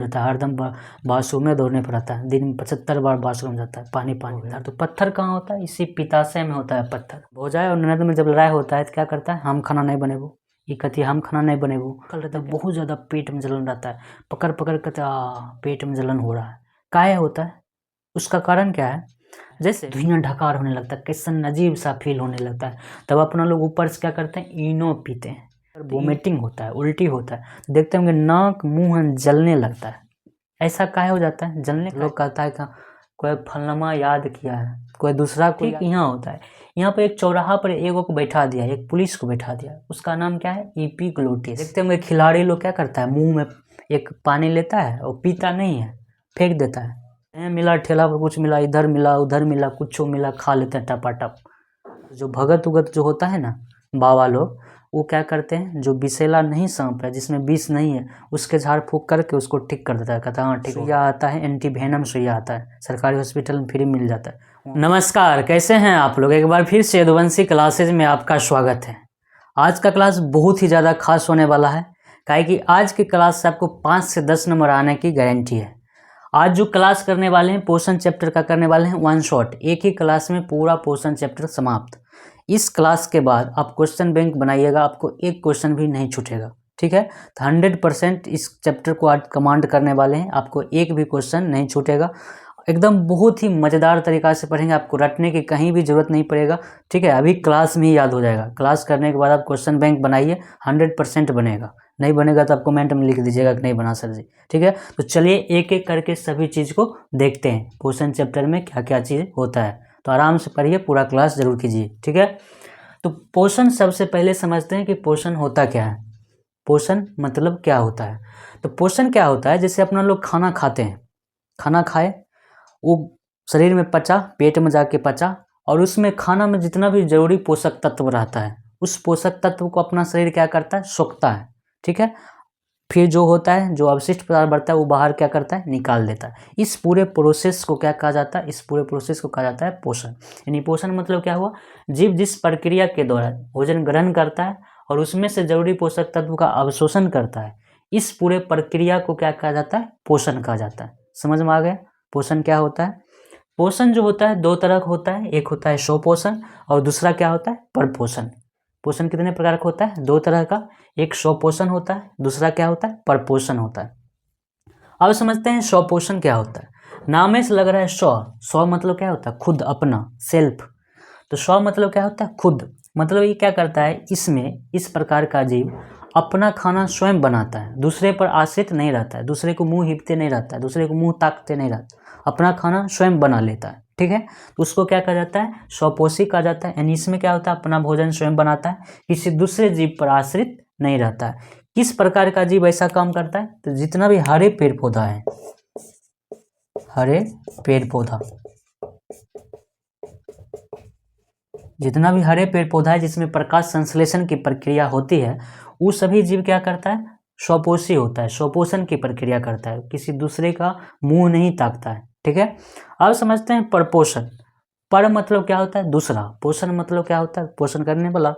रहता है, हरदम बाथरूम में दौड़ने पर रहता है, दिन में 75 बार बाथरूम जाता है, पानी होता है। तो पत्थर कहाँ होता है? इसी पिताशय में होता है पत्थर। भोजाय और ननद में जब लड़ाई होता है तो क्या करता है? हम खाना नहीं बनेबो, ये कहती है हम खाना नहीं बनेबो। कल रहता है बहुत ज़्यादा पेट में जलन रहता है, पकड़ पकड़ कहते पेट में जलन हो रहा है। काहे होता है? उसका कारण क्या है? जैसे धुआं ढकार होने लगता है, कैसन अजीब सा फील होने लगता है, तब अपना लोग ऊपर से क्या करते हैं? इनो पीते हैं। वोमिटिंग होता है, उल्टी होता है, देखते होंगे नाक मुंह जलने लगता है। ऐसा काहे हो जाता है? जलने लोग कहता है कि कोई फलनमा याद किया है, कोई दूसरा कोई यहाँ होता है। यहाँ पे एक चौराहा पर एगो को बैठा दिया, एक पुलिस को बैठा दिया, उसका नाम क्या है? एपिग्लोटिस। देखते होंगे खिलाड़ी लोग क्या करता है? मुंह में एक पानी लेता है और पीता नहीं है, फेंक देता है। मिला ठेला पर कुछ मिला, इधर मिला उधर मिला, कुछ मिला, खा लेते हैं टपाटप। जो भगत उगत जो होता है ना बाबा लोग, वो क्या करते हैं? जो विषैला नहीं सांप है, जिसमें विष नहीं है, उसके झाड़ फूक करके उसको ठीक कर देता है। कहता है हाँ ठीक। सुइया आता है, एंटीवेनम सुइया आता है, सरकारी हॉस्पिटल में फ्री मिल जाता है। नमस्कार, कैसे हैं आप लोग? एक बार फिर से यदुवंशी क्लासेज में आपका स्वागत है। आज का क्लास बहुत ही ज़्यादा खास होने वाला है, काहे कि आज की क्लास से आपको 5 से 10 नंबर आने की गारंटी है। आज जो क्लास करने वाले हैं पोषण चैप्टर का करने वाले हैं वन शॉट, एक ही क्लास में पूरा पोषण चैप्टर समाप्त। इस क्लास के बाद आप क्वेश्चन बैंक बनाइएगा, आपको एक क्वेश्चन भी नहीं छूटेगा, ठीक है? तो 100% इस चैप्टर को आज कमांड करने वाले हैं, आपको एक भी क्वेश्चन नहीं छूटेगा। एकदम बहुत ही मज़ेदार तरीक़ा से पढ़ेंगे, आपको रटने की कहीं भी ज़रूरत नहीं पड़ेगा, ठीक है? अभी क्लास में ही याद हो जाएगा। क्लास करने के बाद आप क्वेश्चन बैंक बनाइए, 100% बनेगा। नहीं बनेगा तो आप कमेंट में लिख दीजिएगा कि नहीं बना सर जी, ठीक है? तो चलिए एक एक करके सभी चीज़ को देखते हैं, पोषण चैप्टर में क्या क्या चीज़ होता है। तो आराम से पढ़िए, पूरा क्लास जरूर कीजिए, ठीक है? तो पोषण सबसे पहले समझते हैं कि पोषण होता क्या है। पोषण मतलब क्या होता है? तो पोषण क्या होता है? जैसे अपना लोग खाना खाते हैं, खाना खाए, वो शरीर में पचा, पेट में जाके पचा, और उसमें खाना में जितना भी जरूरी पोषक तत्व रहता है, उस पोषक तत्व को अपना शरीर क्या करता है? सोखता है, ठीक है? फिर जो होता है, जो अवशिष्ट पदार्थ बढ़ता है, वो बाहर क्या करता है? निकाल देता है। इस पूरे प्रोसेस को क्या कहा जाता है? इस पूरे प्रोसेस को कहा जाता है पोषण। यानी पोषण मतलब क्या हुआ? जीव जिस प्रक्रिया के द्वारा भोजन ग्रहण करता है और उसमें से जरूरी पोषक तत्व का अवशोषण करता है, इस पूरे प्रक्रिया को क्या कहा जाता है? पोषण कहा जाता है। समझ में आ गया पोषण क्या होता है? पोषण जो होता है दो तरह का होता है, एक होता है स्वपोषण और दूसरा क्या होता है? परपोषण। पोषण कितने प्रकार का होता है? दो तरह का, एक स्वपोषण होता है, दूसरा क्या होता है? परपोषण होता है। अब समझते हैं स्वपोषण क्या होता है। नाम से लग रहा है स्व मतलब क्या होता है? खुद, अपना, सेल्फ। तो स्व मतलब क्या होता है? खुद। मतलब ये क्या करता है? इसमें इस प्रकार का जीव अपना खाना स्वयं बनाता है, दूसरे पर आश्रित नहीं रहता है, दूसरे को मुंह हिपते नहीं रहता है, दूसरे को मुंह ताकते नहीं रहता, अपना खाना स्वयं बना लेता है, ठीक है? तो उसको क्या कहा जाता है? स्वपोषी कहा जाता है। यानी इसमें क्या होता है? अपना भोजन स्वयं बनाता है, किसी दूसरे जीव पर आश्रित नहीं रहता है। किस प्रकार का जीव ऐसा काम करता है? तो जितना भी हरे पेड़ पौधा है, हरे पेड़ पौधा, जितना भी हरे पेड़ पौधा है जिसमें प्रकाश संश्लेषण की प्रक्रिया होती है, वो सभी जीव क्या करता है? स्वपोषी होता है, स्वपोषण की प्रक्रिया करता है, किसी दूसरे का मुंह नहीं ताकता है, ठीक है? अब समझते हैं परपोषण। पर मतलब क्या होता है? दूसरा। पोषण मतलब क्या होता है? पोषण करने वाला।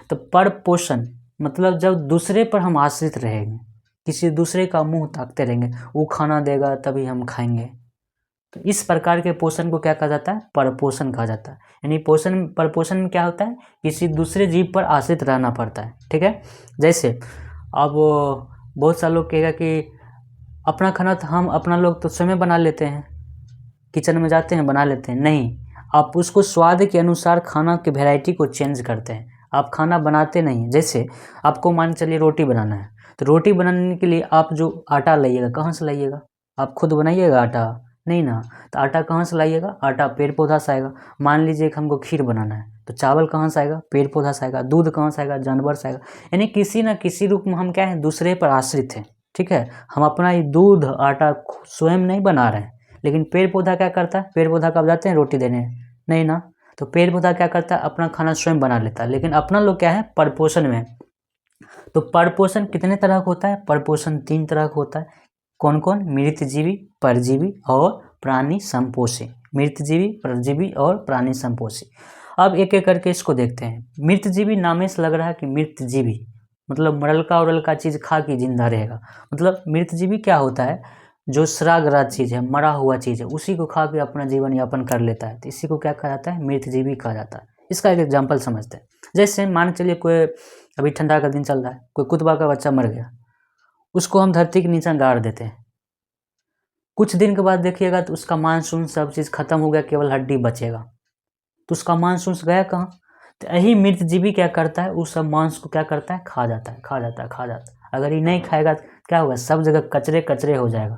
तो परपोषण मतलब जब दूसरे पर हम आश्रित रहेंगे, किसी दूसरे का मुंह ताकते रहेंगे, वो खाना देगा तभी हम खाएंगे, तो इस प्रकार के पोषण को क्या कहा जाता है? परपोषण कहा जाता है। यानी पोषण परपोषण में क्या होता है? किसी दूसरे जीव पर आश्रित रहना पड़ता है, ठीक है? जैसे अब बहुत सारे लोग कहेगा कि अपना खाना तो हम अपना लोग तो स्वयं बना लेते हैं, किचन में जाते हैं बना लेते हैं। नहीं, आप उसको स्वाद के अनुसार खाना की वैरायटी को चेंज करते हैं, आप खाना बनाते नहीं। जैसे आपको मान चलिए रोटी बनाना है, तो रोटी बनाने के लिए आप जो आटा लाइएगा, कहाँ से लाइएगा? आप खुद बनाइएगा आटा? नहीं ना। तो आटा कहाँ से लाइएगा? आटा पेड़ पौधा से आएगा। मान लीजिए कि हमको खीर बनाना है, तो चावल कहाँ से आएगा? पेड़ पौधा से आएगा। दूध कहाँ से आएगा? जानवर से आएगा। यानी किसी न किसी रूप में हम क्या है? दूसरे पर आश्रित हैं, ठीक है? हम अपना ये दूध आटा स्वयं नहीं बना रहे हैं, लेकिन पेड़ पौधा क्या करता है? पेड़ पौधा कब जाते हैं रोटी देने? नहीं ना। तो पेड़ पौधा क्या करता है? अपना खाना स्वयं बना लेता है, लेकिन अपना लोग क्या है? परपोषण में। तो परपोषण कितने तरह का होता है? परपोषण 3 तरह का होता है। कौन कौन? मृतजीवी, परजीवी और प्राणी संपोषी। मृतजीवी, परजीवी और प्राणी संपोषी। अब एक एक करके इसको देखते हैं। मृतजीवी नामे से लग रहा है कि मृतजीवी मतलब मरल का उरल का चीज़ खा के जिंदा रहेगा। मतलब मृतजीवी क्या होता है? जो श्राग्राज चीज़ है, मरा हुआ चीज़ है, उसी को खा के अपना जीवन यापन कर लेता है, तो इसी को क्या कहा जाता है? मृतजीवी कहा जाता है। इसका एक एग्जाम्पल समझते हैं। जैसे मान चलिए कोई अभी ठंडा का दिन चल रहा है, कोई कुतबा का बच्चा मर गया, उसको हम धरती के नीचे गाड़ देते हैं। कुछ दिन के बाद देखिएगा तो उसका मांस सब चीज़ खत्म हो गया, केवल हड्डी बचेगा। तो उसका मांस गया कहाँ? तो यही मृतजीवी क्या करता है? उस सब मांस को क्या करता है? खा जाता है, खा जाता है, खा जाता है। अगर ये नहीं खाएगा तो क्या होगा? सब जगह कचरे कचरे हो जाएगा,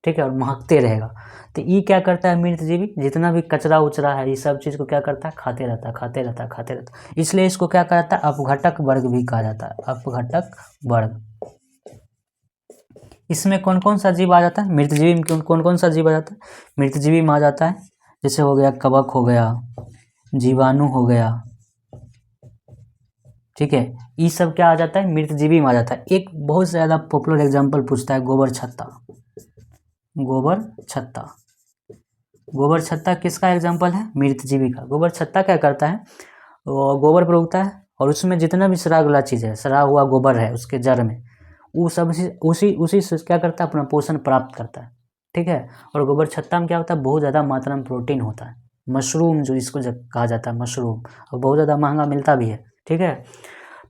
ठीक है, और महकते रहेगा। तो ये क्या करता है? मृतजीवी जितना भी कचरा उचरा है, ये सब चीज़ को क्या करता है? खाते रहता है, खाते रहता है, खाते रहता है। इसलिए इसको क्या कहा जाता है? अपघटक वर्ग भी कहा जाता है, अपघटक वर्ग। इसमें कौन कौन सा जीव आ जाता है? मृतजीवी में कौन कौन सा जीव आ जाता है? मृतजीवी में आ जाता है, जैसे हो गया कवक हो गया, जीवाणु हो गया, ठीक है, ये सब क्या आ जाता है? मृतजीवी में आ जाता है। एक बहुत ज़्यादा पॉपुलर एग्जांपल पूछता है, गोबर छत्ता। गोबर छत्ता, गोबर छत्ता किसका एग्जांपल है? मृतजीवी का। गोबर छत्ता क्या करता है? वो गोबर पर उगता है और उसमें जितना भी सड़ा वाला चीज़ है, सड़ा हुआ गोबर है उसके जड़ में, वो सब उसी से क्या करता है? अपना पोषण प्राप्त करता है, ठीक है। और गोबर छत्ता में क्या होता है? बहुत ज़्यादा मात्रा में प्रोटीन होता है। मशरूम जो इसको कहा जाता है, मशरूम, और बहुत ज़्यादा महंगा मिलता भी है, ठीक है।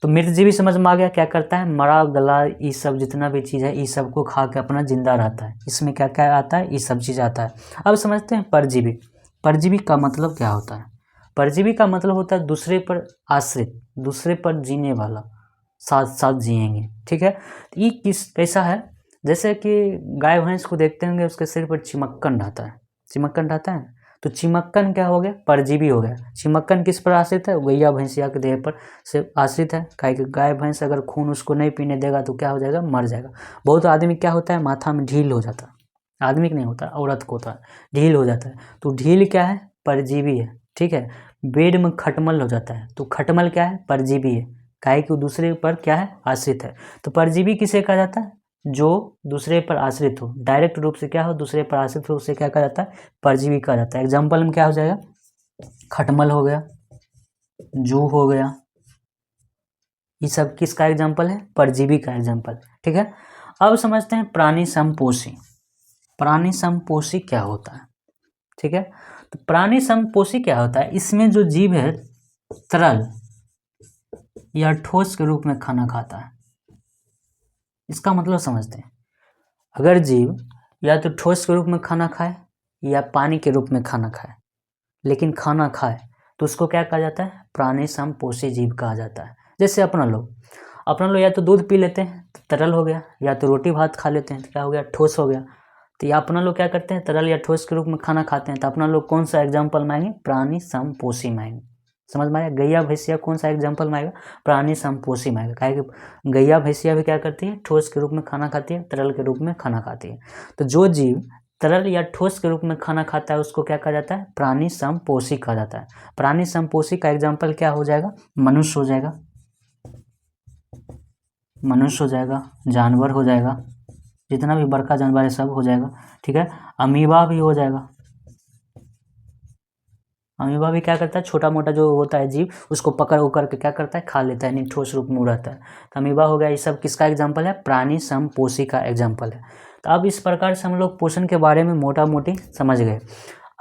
तो मृतजीवी समझ में आ गया क्या करता है? मरा गला ये सब जितना भी चीज़ है, ये सब को खा के अपना जिंदा रहता है। इसमें क्या क्या आता है? ये सब चीज़ आता है। अब समझते हैं परजीवी। परजीवी का मतलब क्या होता है? परजीवी का मतलब होता है दूसरे पर आश्रित, दूसरे पर जीने वाला, साथ साथ जिएंगे, ठीक है। तो ये कैसा है? जैसे कि गाय भैंस को देखते होंगे, उसके सिर पर चिमक्कन रहता है, चिमक्कन रहता है। तो चिमक्कन क्या हो गया? परजीवी हो गया। चिमक्कन किस पर आश्रित है? गैया भैंसिया के देह पर से आश्रित है। गाय भैंस अगर खून उसको नहीं पीने देगा तो क्या हो जाएगा? मर जाएगा। बहुत आदमी क्या होता है? माथा में ढील हो जाता है, आदमी का नहीं होता, औरत को होता है, ढील हो जाता है। तो ढील क्या है? परजीवी है, ठीक है। पेट में खटमल हो जाता है, तो खटमल क्या है? परजीवी है। गाय को दूसरे पर क्या है? आश्रित है। तो परजीवी किसे कहा जाता है? जो दूसरे पर आश्रित हो, डायरेक्ट रूप से क्या हो? दूसरे पर आश्रित हो, उसे क्या कहा जाता है? परजीवी कहा जाता है। एग्जाम्पल में क्या हो जाएगा? खटमल हो गया, जू हो गया, ये सब किसका एग्जाम्पल है? परजीवी का एग्जाम्पल, ठीक है। अब समझते हैं प्राणी समपोषी। प्राणी समपोषी क्या होता है, ठीक है। तो प्राणी समपोषी क्या होता है? इसमें जो जीव है तरल या ठोस के रूप में खाना खाता है। इसका मतलब समझते हैं। अगर जीव या तो ठोस के रूप में खाना खाए या पानी के रूप में खाना खाए, लेकिन खाना खाए, तो उसको क्या कहा जाता है? प्राणी समपोषी जीव कहा जाता है। जैसे अपना लोग या तो दूध पी लेते हैं तो तरल हो गया, या तो रोटी भात खा लेते हैं तो क्या हो गया? ठोस हो गया। तो ये अपना लोग क्या करते हैं? तरल या ठोस के रूप में खाना खाते हैं। तो अपना लोग कौन सा एग्जाम्पल मांगे? प्राणी समपोषी मांगे। समझ में आया? गैया भैंसिया कौन सा एग्जाम्पल मांगेगा? प्राणी समपोषी मांगेगा। काहे कि गैया भैंसिया भी क्या करती है? ठोस के रूप में खाना खाती है, तरल के रूप में खाना खाती है। तो जो जीव तरल या ठोस के रूप में खाना खाता है उसको क्या कहा जाता है? प्राणी समपोषी कहा जाता है। प्राणी समपोषी का एग्जाम्पल क्या हो जाएगा? मनुष्य हो जाएगा, मनुष्य हो जाएगा, जानवर हो जाएगा, जितना भी बड़का जानवर है सब हो जाएगा, ठीक है। अमीबा भी हो जाएगा। अमीबा भी क्या करता है? छोटा मोटा जो होता है जीव, उसको पकड़ उकड़ के क्या करता है? खा लेता है, नहीं ठोस रूप में रहता है। तो अमीबा हो गया। ये सब किसका एग्जाम्पल है? प्राणी समपोषी का एग्जाम्पल है। तो अब इस प्रकार से हम लोग पोषण के बारे में मोटा मोटी समझ गए।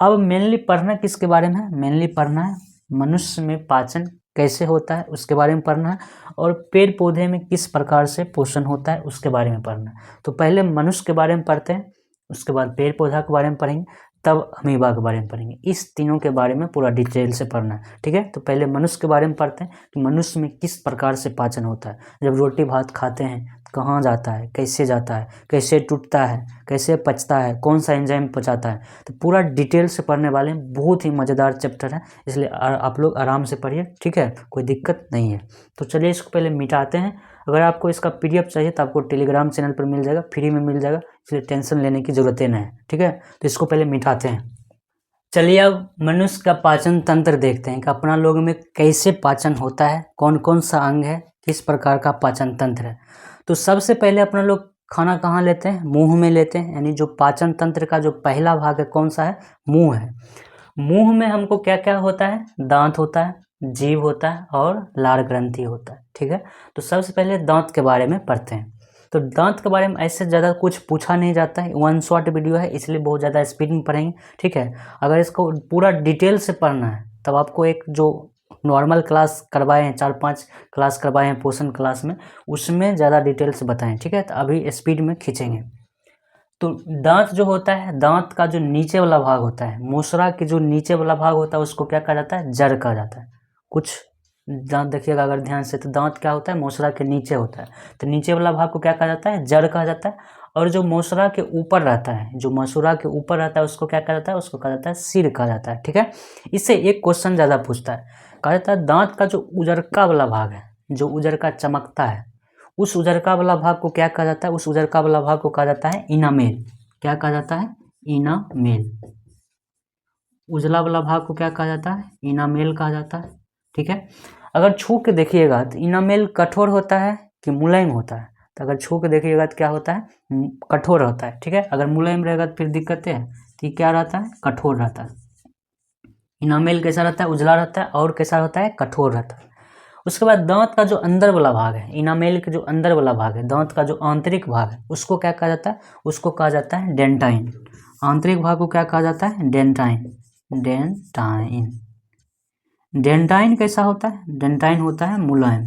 अब मेनली पढ़ना किसके बारे में है? मेनली पढ़ना है मनुष्य में पाचन कैसे होता है उसके बारे में पढ़ना है, और पेड़ पौधे में किस प्रकार से पोषण होता है उसके बारे में पढ़ना है। तो पहले मनुष्य के बारे में पढ़ते हैं, उसके बाद पेड़ पौधा के बारे में पढ़ेंगे, तब अमीबा के बारे में पढ़ेंगे। इस तीनों के बारे में पूरा डिटेल से पढ़ना है, ठीक है। तो पहले मनुष्य के बारे में पढ़ते हैं कि मनुष्य में किस प्रकार से पाचन होता है। जब रोटी भात खाते हैं कहाँ जाता है, कैसे जाता है, कैसे टूटता है, कैसे पचता है, कौन सा एंजाइम पचाता है, तो पूरा डिटेल से पढ़ने वाले हैं। बहुत ही मज़ेदार चैप्टर है, इसलिए आप लोग आराम से पढ़िए, ठीक है, कोई दिक्कत नहीं है। तो चलिए इसको पहले मिटाते हैं। अगर आपको इसका PDF चाहिए तो आपको टेलीग्राम चैनल पर मिल जाएगा, फ्री में मिल जाएगा, इसलिए टेंशन लेने की ज़रूरत नहीं है, ठीक है। तो इसको पहले मिटाते हैं। चलिए अब मनुष्य का पाचन तंत्र देखते हैं कि अपना लोग में कैसे पाचन होता है, कौन कौन सा अंग है, किस प्रकार का पाचन तंत्र है। तो सबसे पहले अपना लोग खाना कहाँ लेते हैं? मुंह में लेते हैं। यानी जो पाचन तंत्र का जो पहला भाग है कौन सा है? मुंह है। मुंह में हमको क्या क्या होता है? दांत होता है, जीभ होता है और लार ग्रंथि होता है, ठीक है। तो सबसे पहले दांत के बारे में पढ़ते हैं। तो दांत के बारे में ऐसे ज़्यादा कुछ पूछा नहीं जाता है, वन शॉट वीडियो है इसलिए बहुत ज़्यादा स्पीड में पढ़ेंगे, ठीक है। अगर इसको पूरा डिटेल से पढ़ना है तब आपको एक जो नॉर्मल क्लास करवाए हैं, 4-5 क्लास करवाए हैं पोषण क्लास में, उसमें ज़्यादा डिटेल से बताएं, ठीक है। तो अभी स्पीड में खींचेंगे। तो दांत जो होता है, दांत का जो नीचे वाला भाग होता है, मूसरा के जो नीचे वाला भाग होता है उसको क्या कहा जाता है, जड़ कहा जाता है। कुछ दांत देखिएगा अगर ध्यान से, तो दांत क्या होता है, मूसरा के नीचे होता है, तो नीचे वाला भाग को क्या कहा जाता है, जड़ कहा जाता है। और जो मूसरा के ऊपर रहता है, जो मसूरा के ऊपर रहता है उसको क्या कहा जाता है, उसको कहा जाता है सिर कहा जाता है, ठीक है। इससे एक क्वेश्चन ज़्यादा पूछता है, कहा जाता है दांत का जो उजरका वाला भाग है, जो उजरका चमकता है, उस उजरका वाला भाग को क्या कहा जाता है, उस उजरका वाला भाग को कहा जाता है इनामेल। क्या कहा जाता है, इनामेल। उजला वाला भाग को क्या कहा जाता है, इनामेल कहा जाता है, ठीक है। अगर छू के देखिएगा तो इनामेल कठोर होता है कि मुलायम होता है, तो अगर छू के देखिएगा तो क्या होता है, कठोर होता है, ठीक है। अगर मुलायम रहेगा तो फिर दिक्कत है, तो क्या रहता है, कठोर रहता है। इनामेल कैसा रहता है, उजला रहता है, और कैसा रहता है, कठोर रहता है। उसके बाद दांत का जो अंदर वाला भाग है, इनामेल के जो अंदर वाला भाग है, दांत का जो आंतरिक भाग है, उसको क्या कहा जाता है, उसको कहा जाता है डेंटाइन। आंतरिक भाग को क्या कहा जाता है, डेंटाइन। डेंटाइन। डेंटाइन कैसा होता है, डेंटाइन होता है मुलायम।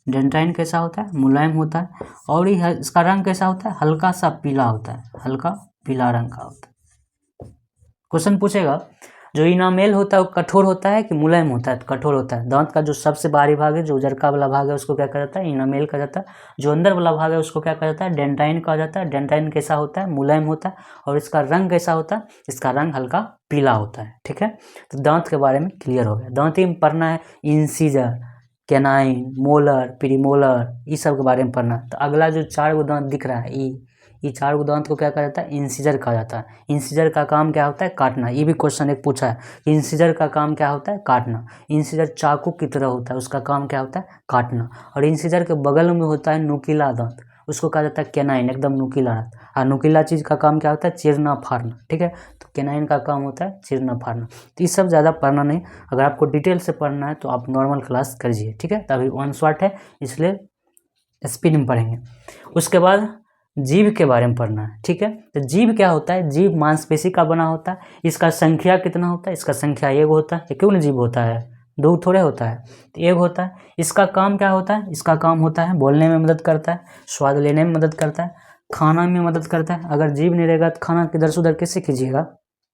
डेंटाइन कैसा होता है, मुलायम होता है। और इसका रंग कैसा होता है, हल्का सा पीला होता है, हल्का पीला रंग का होता है। क्वेश्चन पूछेगा जो इनामेल होता है वो कठोर होता है कि मुलायम होता है, तो कठोर होता है। दांत का जो सबसे बाहरी भाग है, जो उजरका वाला भाग है, उसको क्या कहा जाता है, इनामेल कहा जाता है। जो अंदर वाला भाग है उसको क्या कहा जाता है, डेंटाइन कहा जाता है। डेंटाइन कैसा होता है, मुलायम होता है। और इसका रंग कैसा होता है, इसका रंग हल्का पीला होता है, ठीक है। तो दांत के बारे में क्लियर हो गया। दांत ही में पढ़ना है इंसीजर, कैनाइन, मोलर, प्रीमोलर, इस सब के बारे में पढ़ना है। तो अगला जो 4 गो दांत दिख रहा है, ये 4 गो दांत को क्या कहा जाता है, इंसीजर कहा जाता है। इंसीजर का काम क्या होता है, काटना। ये भी क्वेश्चन एक पूछा है कि इंसीजर का काम क्या होता है, काटना। इंसीजर चाकू की तरह होता है, उसका काम क्या होता है, काटना। और इंसीजर के बगल में होता है नुकीला दांत, उसको कहा जाता है कैनाइन, एकदम नुकीला दांत। और नुकीला चीज़ का काम क्या होता है, चीरना फाड़ना, ठीक है। तो कैनाइन का काम होता है चीरना फाड़ना। तो ये सब ज़्यादा पढ़ना नहीं, अगर आपको डिटेल से पढ़ना है तो आप नॉर्मल क्लास करिए, ठीक है। तो अभी वन शॉट है इसलिए स्पीड में पढ़ेंगे। उसके बाद जीभ के बारे में पढ़ना है, ठीक है। तो जीभ क्या होता है, जीभ मांसपेशी का बना होता है। इसका संख्या कितना होता है, इसका संख्या 1 होता है। क्यों जीभ होता है, 2 थोड़े होता है, तो 1 होता है। इसका काम क्या होता है, इसका काम होता है बोलने में मदद करता है, स्वाद लेने में मदद करता है, खाना में मदद करता है। अगर जीभ नहीं रहेगा तो खाना किधर से उधर कैसे कीजिएगा,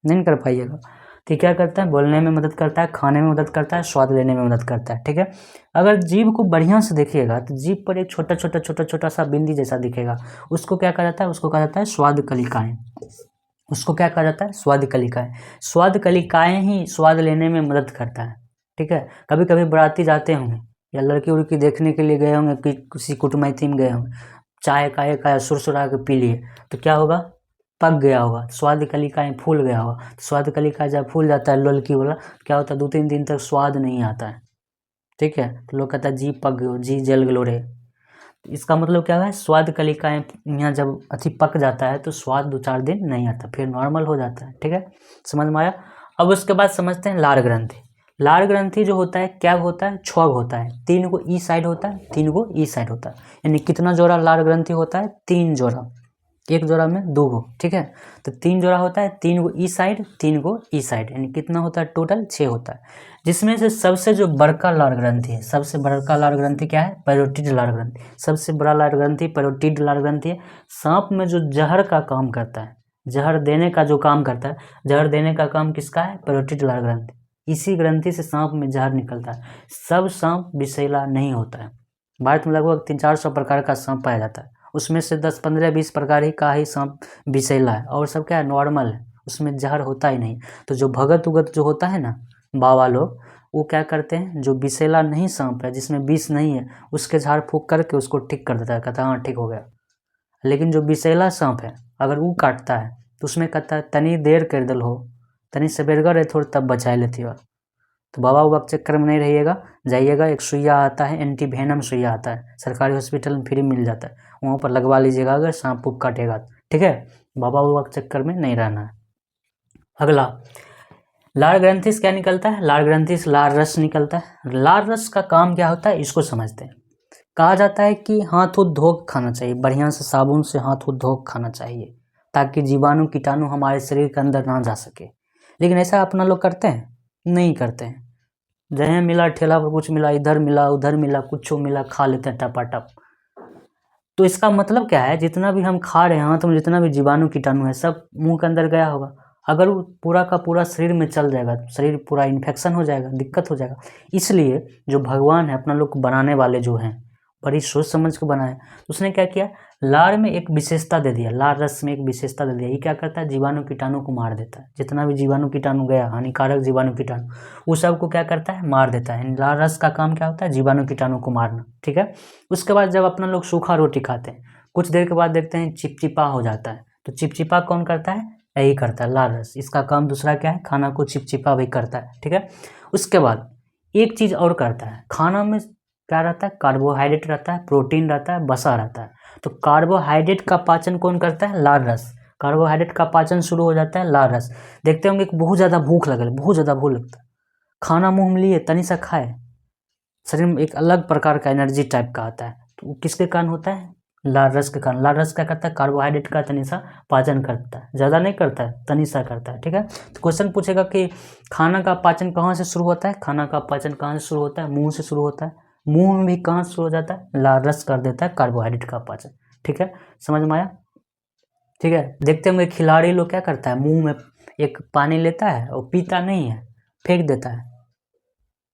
नहीं कर पाइएगा। तो क्या करता है, बोलने में मदद करता है, खाने में मदद करता है, स्वाद लेने में मदद करता है, ठीक है। अगर जीभ को बढ़िया से देखिएगा तो जीभ पर एक छोटा सा बिंदी जैसा दिखेगा, उसको क्या कहा जाता है, उसको कहा जाता है स्वाद कलिकाएं। उसको क्या कहा जाता है, स्वाद कलिकाएं। स्वाद कलिकाएं ही स्वाद लेने में मदद करता है, ठीक है। कभी कभी बाराती जाते होंगे या लड़की उड़की देखने के लिए गए होंगे, किसी कुटुमैती में गए होंगे, चाय का सुरसुरा के पी लिए, तो क्या होगा, पक गया होगा, स्वाद कलिकाएं फूल गया होगा। स्वाद कलिका जब फूल जाता है लोलकी वाला, क्या होता है, 2-3 दिन तक स्वाद नहीं आता है, ठीक है। तो लोग कहता है जी पक गयो, जी जल गलो रे। इसका मतलब क्या है, स्वाद कलिकाएं यहाँ जब अति पक जाता है तो स्वाद 2-4 दिन नहीं आता, फिर नॉर्मल हो जाता है, ठीक है। समझ में आया। अब उसके बाद समझते हैं लार ग्रंथि। लार ग्रंथि जो होता है क्या होता है, 6 होता है। 3 को ई साइड होता है, 3 को ई साइड होता है। यानी कितना जोड़ा लार ग्रंथि होता है, 3 जोड़ा। एक जोड़ा में 2 गो, ठीक है। तो 3 जोड़ा होता है, 3 को ई साइड, 3 को ई साइड, यानी कितना होता है, टोटल 6 होता है। जिसमें से सबसे जो बड़का लार ग्रंथि है, सबसे बड़का लार ग्रंथि क्या है, पैरोटिड लार ग्रंथि। सबसे बड़ा लार ग्रंथि पैरोटिड लार ग्रंथि है। सांप में जो जहर का काम करता है, जहर देने का जो काम करता है, जहर देने का काम किसका है, पैरोटिड लार ग्रंथि। इसी ग्रंथि से सांप में जहर निकलता है। सब सांप विषैला नहीं होता है। भारत में लगभग 300-400 प्रकार का सांप पाया जाता है, उसमें से 10-15-20 प्रकार ही का ही सांप विषैला है, और सब क्या है, नॉर्मल है, उसमें जहर होता ही नहीं। तो जो भगत उगत जो होता है ना, बाबा लोग, वो क्या करते हैं, जो विषैला नहीं सांप है, जिसमें विष नहीं है, उसके झाड़ फूँक करके उसको ठीक कर देता है, कहता है हाँ ठीक हो गया। लेकिन जो विषैला सांप है, अगर वो काटता है तो उसमें कहता है तनी देर कर दल हो, तनी सबेरगर रहे थोड़ा तब बचाए लेती हो। तो बाबा उबा के चक्कर में नहीं रहिएगा, जाइएगा, एक सुइया आता है, एंटी वेनम सुइया आता है, सरकारी हॉस्पिटल में फ्री मिल जाता है, वहाँ पर लगवा लीजिएगा अगर सांप उप काटेगा, ठीक है। बाबा उबा के चक्कर में नहीं रहना है। अगला, लार ग्रंथि से क्या निकलता है, लार ग्रंथि से लार रस निकलता है। लार रस का काम क्या होता है, इसको समझते हैं। कहा जाता है कि हाथ उथ धो के खाना चाहिए, बढ़िया से साबुन से हाथ उथ धो के खाना चाहिए, ताकि जीवाणु कीटाणु हमारे शरीर के अंदर ना जा सके। लेकिन ऐसा अपना लोग करते हैं? नहीं करते हैं। जहाँ मिला ठेला पर कुछ मिला, इधर मिला उधर मिला, कुछ मिला, खा लेते हैं टपाटप। तो इसका मतलब क्या है, जितना भी हम खा रहे हैं हाथ में, जितना भी जीवाणु कीटाणु है सब मुंह के अंदर गया होगा। अगर वो पूरा का पूरा शरीर में चल जाएगा, शरीर पूरा इन्फेक्शन हो जाएगा, दिक्कत हो जाएगा। इसलिए जो भगवान है अपना लोग को बनाने वाले जो हैं, बड़ी सोच समझ के बनाए। उसने क्या किया, लार में एक विशेषता दे दिया, लार रस में एक विशेषता दे दिया। ये क्या करता है, जीवाणु कीटाणु को मार देता है। जितना भी जीवाणु कीटाणु गया, हानिकारक जीवाणु कीटाणु, वो सब को क्या करता है, मार देता है। लार रस का काम क्या होता है, जीवाणु कीटाणु को मारना। ठीक है। उसके बाद जब अपना लोग सूखा रोटी खाते हैं, कुछ देर के बाद देखते हैं चिपचिपा हो जाता है। तो चिपचिपा कौन करता है, यही करता है लार रस। इसका काम दूसरा क्या है, खाना को चिपचिपा भी करता है। ठीक है। उसके बाद एक चीज़ और करता है, खाना में क्या रहता है, कार्बोहाइड्रेट रहता है, प्रोटीन रहता है, वसा रहता है। तो कार्बोहाइड्रेट का पाचन कौन करता है, लार रस। कार्बोहाइड्रेट का पाचन शुरू हो जाता है लार रस। देखते होंगे कि बहुत ज़्यादा भूख लगल, बहुत ज़्यादा भूख लगता है, खाना मुँह में लिए तनी सा खाए, शरीर में एक अलग प्रकार का एनर्जी टाइप का आता है। तो वो किसके कारण होता है, लार रस के कारण। लार रस क्या करता है, कार्बोहाइड्रेट का तनी सा पाचन करता है, ज़्यादा नहीं करता है, तनी सा करता है। ठीक है। तो क्वेश्चन पूछेगा कि खाना का पाचन कहाँ से शुरू होता है, खाना का पाचन कहाँ से शुरू होता है, मुंह से शुरू होता है। मुंह में भी कहाँ से शुरू हो जाता है, लार रस कर देता है कार्बोहाइड्रेट का पाचन। ठीक है, समझ में आया। ठीक है। देखते होंगे खिलाड़ी लोग क्या करता है, मुंह में एक पानी लेता है और पीता नहीं है, फेंक देता है।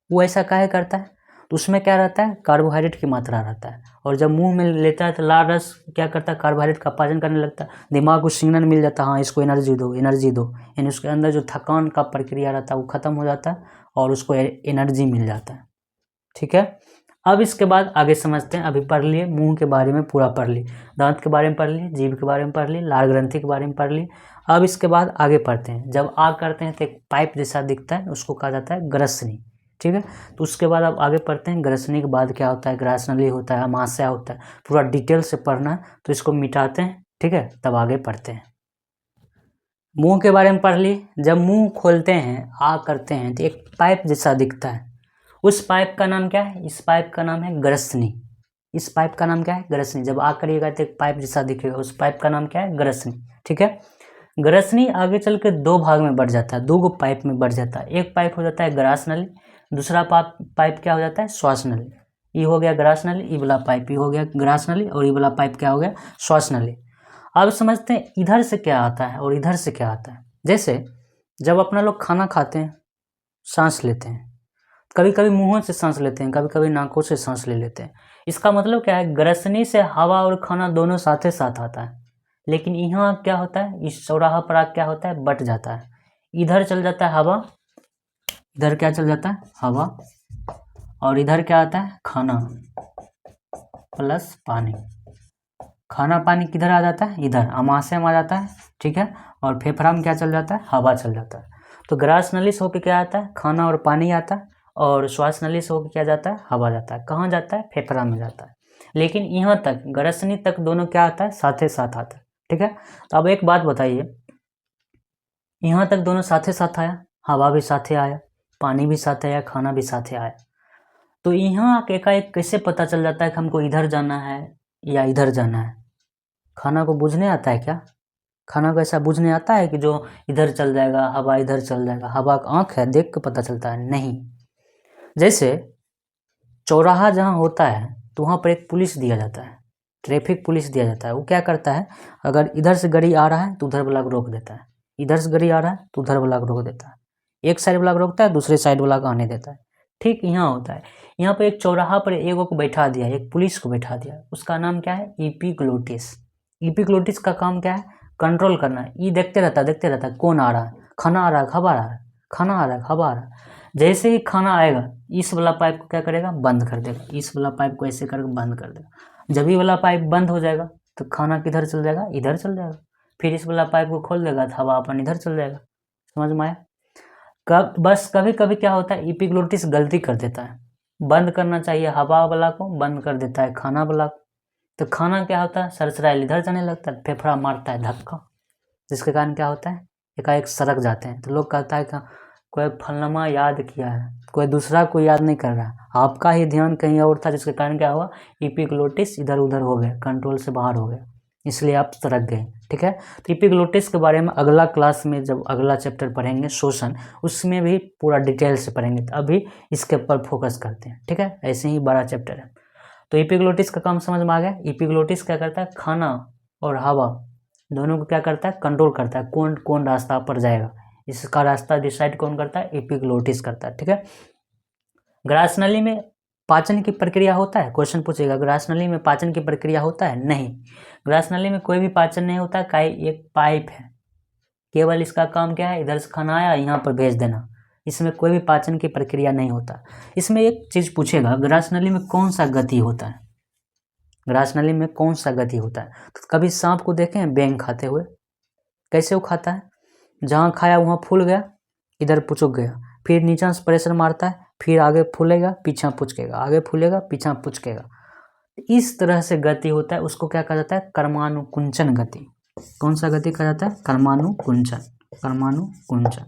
वो ऐसा काहे करता है, तो उसमें क्या रहता है, कार्बोहाइड्रेट की मात्रा रहता है। और जब मुंह में लेता है तो लार रस क्या करता है, कार्बोहाइड्रेट का पाचन करने लगता है। दिमाग को सिग्नल मिल जाता है, हाँ इसको एनर्जी दो, एनर्जी दो। यानी उसके अंदर जो थकान का प्रक्रिया रहता है वो खत्म हो जाता है और उसको एनर्जी मिल जाता है। ठीक है। अब इसके बाद आगे समझते हैं। अभी पढ़ लिए मुंह के बारे में, पूरा पढ़ ली, दांत के बारे में पढ़ ली, जीभ के बारे में पढ़ ली, लार ग्रंथि के बारे में पढ़ ली। अब इसके बाद आगे पढ़ते हैं। जब आग करते हैं तो एक पाइप जैसा दिखता है, उसको कहा जाता है ग्रसनी। ठीक है। तो उसके बाद अब आगे पढ़ते हैं, ग्रसनी के बाद क्या होता है, ग्रासनली होता है, अमाशय होता है, पूरा डिटेल से पढ़ना है। तो इसको मिटाते हैं, ठीक है, तब आगे पढ़ते हैं। मुंह के बारे में पढ़ ली। जब मुंह खोलते हैं, आग करते हैं, तो एक पाइप जैसा दिखता है। उस पाइप का नाम क्या है, इस पाइप का नाम है ग्रसनी। इस पाइप का नाम क्या है, ग्रसनी। जब आग करिएगा तो एक पाइप जैसा दिखेगा, उस पाइप का नाम क्या है, ग्रसनी। ठीक है। ग्रसनी आगे चल के दो भाग में बढ़ जाता है, दो गो पाइप में बढ़ जाता है। एक पाइप हो जाता है ग्रास नली, दूसरा पाइप क्या हो जाता है, श्वास नली। ये हो गया ग्रास नली, ये वाला पाइप ये हो गया ग्रास नली, और ये वाला पाइप क्या हो गया, श्वास नली। अब समझते हैं इधर से क्या आता है और इधर से क्या आता है। जैसे जब अपना लोग खाना खाते हैं, सांस लेते हैं, कभी कभी मुंहों से सांस लेते हैं, कभी कभी नाकों से सांस ले लेते हैं। इसका मतलब क्या है, ग्रसनी से हवा और खाना दोनों साथ साथ आता है। लेकिन यहाँ क्या होता है, इस चौराहा पर क्या होता है, बट जाता है। इधर चल जाता है हवा, इधर क्या चल जाता है, हवा, और इधर क्या आता है, खाना प्लस पानी। खाना पानी किधर आ जाता है, इधर अमाशय में आ जाता है। ठीक है। और फेफड़ा में क्या चल जाता है, हवा चल जाता है। तो ग्रास नली से होकर क्या आता है, खाना और पानी आता है, और श्वास नली से होकर क्या जाता है, हवा जाता है। कहाँ जाता है, फेफड़ा में जाता है। लेकिन यहाँ तक ग्रसनी तक दोनों क्या आता है, साथ साथ आता है। ठीक है। तो अब एक बात बताइए, यहाँ तक दोनों साथ साथ आया, हवा भी साथे आया, पानी भी साथ आया, खाना भी साथे आया। तो यहाँ एकाएक कैसे पता चल जाता है कि हमको इधर जाना है या इधर जाना है। खाना को बुझने आता है क्या, खाना को ऐसा बुझने आता है कि जो इधर चल जाएगा, हवा इधर चल जाएगा, हवा का आँख है, देख के पता चलता है, नहीं। जैसे चौराहा जहाँ होता है तो वहाँ पर एक पुलिस दिया जाता है, ट्रैफिक पुलिस दिया जाता है। वो क्या करता है, अगर इधर से गाड़ी आ रहा है तो उधर वाला को रोक देता है, इधर से गाड़ी आ रहा है तो उधर वाला को रोक देता है, एक साइड वाला को रोकता है, दूसरे साइड वाला को आने देता है। ठीक यहाँ होता है। यहाँ पर एक चौराहा पर एगो को बैठा दिया, एक पुलिस को बैठा दिया, उसका नाम क्या है, इपिग्लोटिस। इपिग्लोटिस का काम क्या है, कंट्रोल करना। ये देखते रहता है कौन आ रहा है, खाना आ रहा है, हवा आ रहा है, खाना आ रहा है, हवा आ रहा है। जैसे ही खाना आएगा, इस वाला पाइप को क्या करेगा, बंद कर देगा, इस वाला पाइप को ऐसे करके बंद कर देगा। जब ये वाला पाइप बंद हो जाएगा तो खाना किधर चल जाएगा, इधर चल जाएगा। फिर इस वाला पाइप को खोल देगा तो हवा अपन इधर चल जाएगा। समझ में आया। बस कभी कभी क्या होता है, इपिग्लोटिस गलती कर देता है, बंद करना चाहिए हवा वाला को, बंद कर देता है खाना वाला को। तो खाना क्या होता है, सरसराइल इधर जाने लगता है, फेफड़ा मारता है धक्का, जिसके कारण क्या होता है, एकाएक सड़क जाते हैं। तो लोग कहता है कि कोई फलनमा याद किया है, कोई दूसरा को याद नहीं कर रहा, आपका ही ध्यान कहीं और था, जिसके कारण क्या हुआ, इपिग्लोटिस इधर उधर हो गया, कंट्रोल से बाहर हो गया, इसलिए आप सरक गए। ठीक है, तो इपिग्लोटिस के बारे में अगला क्लास में जब अगला चैप्टर पढ़ेंगे शोषण, उसमें भी पूरा डिटेल से पढ़ेंगे। तो अभी इसके ऊपर फोकस करते हैं। ठीक है, ऐसे ही बड़ा चैप्टर है। तो इपिग्लोटिस का काम समझ में आ गया। इपिग्लोटिस क्या करता है, खाना और हवा दोनों को क्या करता है, कंट्रोल करता है, कौन कौन रास्ता पर जाएगा, इसका रास्ता डिसाइड कौन करता है, इपिग्लोटिस करता है। ठीक है, ग्रास नली में पाचन की प्रक्रिया होता है, क्वेश्चन पूछेगा ग्रास नली में पाचन की प्रक्रिया होता है, नहीं, ग्रास नली में कोई भी पाचन नहीं होता, एक पाइप है, केवल इसका काम क्या है, इधर से खाना आया यहाँ पर भेज देना, इसमें कोई भी पाचन की प्रक्रिया नहीं होता। इसमें एक चीज पूछेगा, ग्रास नली में कौन सा गति होता है, ग्रास नली में कौन सा गति होता है। तो कभी सांप को देखें हैं बैंग खाते हुए, कैसे वो खाता है, जहाँ खाया वहाँ फूल गया, इधर पुचक गया, फिर नीचे से प्रेशर मारता है, फिर आगे फूलेगा पीछा पुचकेगा, आगे फूलेगा पीछा पुचकेगा, इस तरह से गति होता है। उसको क्या कहा जाता है, कर्मानुकुंचन गति। कौन सा गति कहा जाता है, कर्मानुकुंचन, कर्मानुकुंचन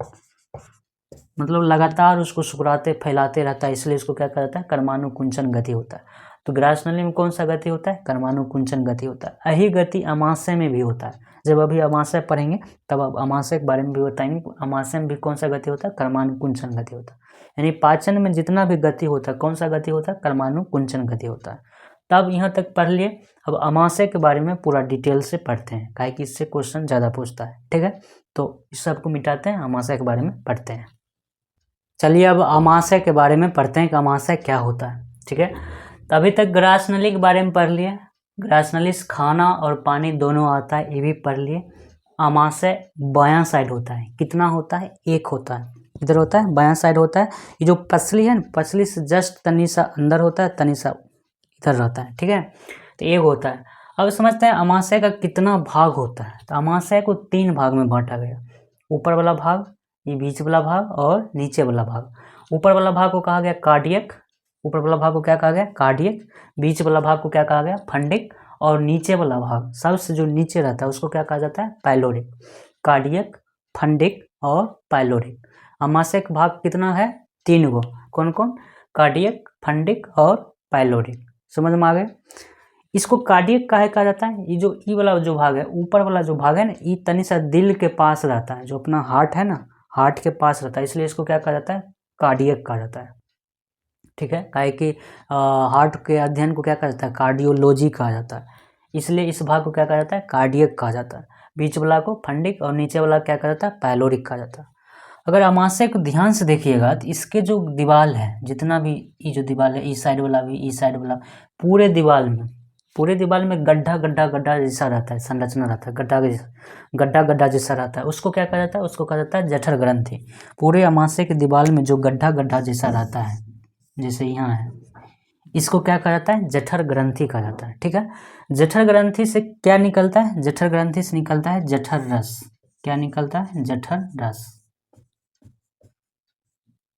मतलब लगातार उसको सुकड़ाते फैलाते रहता है, इसलिए इसको क्या कहा जाता है, कर्मानुकुंचन गति होता है। तो ग्रास नली में कौन सा गति होता है, कर्मानुकुंचन गति होता है। यही गति अमाशय में भी होता है, जब अभी अमाशय पढ़ेंगे तब अब अमाशय के बारे में भी बताएंगे। अमाशय में भी कौन सा गति होता है, कर्मानुकुंचन गति होता है। यानी पाचन में जितना भी गति होता है, कौन सा गति होता है, कर्मानुकुंचन गति होता है। तब यहाँ तक पढ़ लिए। अब अमाशय के बारे में पूरा डिटेल से पढ़ते हैं, काहे कि इससे क्वेश्चन ज़्यादा पूछता है। ठीक है, तो इस सबको मिटाते हैं, अमाशय के बारे में पढ़ते हैं। चलिए अब अमाशय के बारे में पढ़ते हैं कि अमाशय क्या होता है। ठीक है, तो अभी तक ग्रास नली के बारे में पढ़ लिए, ग्रास नली से खाना और पानी दोनों आता है, ये भी पढ़ लिए। अमाशय बायां साइड होता है, कितना होता है, एक होता है, इधर होता है, बायां साइड होता है। ये जो पसली है ना, पसली से जस्ट तनी सा अंदर होता है, तनी सा इधर रहता है। ठीक है, तो एक होता है। अब समझते हैं अमाशय का कितना भाग होता है। तो अमाशय को 3 भाग में बांटा गया, ऊपर वाला भाग, ये बीच वाला भाग और नीचे वाला भाग। ऊपर वाला भाग को कहा गया कार्डियक, ऊपर वाला भाग को क्या कहा गया, कार्डियक। बीच वाला भाग को क्या कहा गया, फंडिक। और नीचे वाला भाग, सबसे जो नीचे रहता है उसको क्या कहा जाता है, पाइलोरिक। कार्डियक, फंडिक और पाइलोरिक। अमाशय का भाग कितना है, 3 गो, कौन कौन, कार्डियक, फंडिक और पाइलोरिक। समझ में आ गए। इसको कार्डियक काहे कहा जाता है, ये जो ई वाला जो भाग है, ऊपर वाला जो भाग है ना, ये तनी सा दिल के पास रहता है, जो अपना हार्ट है ना, हार्ट के पास रहता है, इसलिए इसको क्या कहा जाता है, कार्डियक कहा जाता है। ठीक है, काहे कि हार्ट के अध्ययन को क्या कहा जाता है, कार्डियोलॉजी कहा जाता है, इसलिए इस भाग को क्या कहा जाता है, कार्डियक कहा जाता है। बीच वाला को फंडिक और नीचे वाला क्या कहा जाता है, पाइलोरिक कहा जाता है। अगर अमाशय को ध्यान से देखिएगा तो इसके जो दीवाल है, जितना भी ये जो दीवाल है, इस साइड वाला भी, इस साइड वाला, पूरे दीवाल में गड्ढा गड्ढा गड्ढा जैसा रहता है, संरचना रहता है, गड्ढा गड्ढा जैसा रहता है, उसको क्या कहा जाता है, उसको कहा जाता है जठर ग्रंथि। पूरे अमाशय के दीवाल में जो गड्ढा गड्ढा जैसा रहता है, जैसे यहाँ है, इसको क्या कहा जाता है, जठर ग्रंथि कहा जाता है। ठीक है, जठर ग्रंथि से क्या निकलता है, जठर ग्रंथि से निकलता है जठर रस। क्या निकलता है, जठर रस।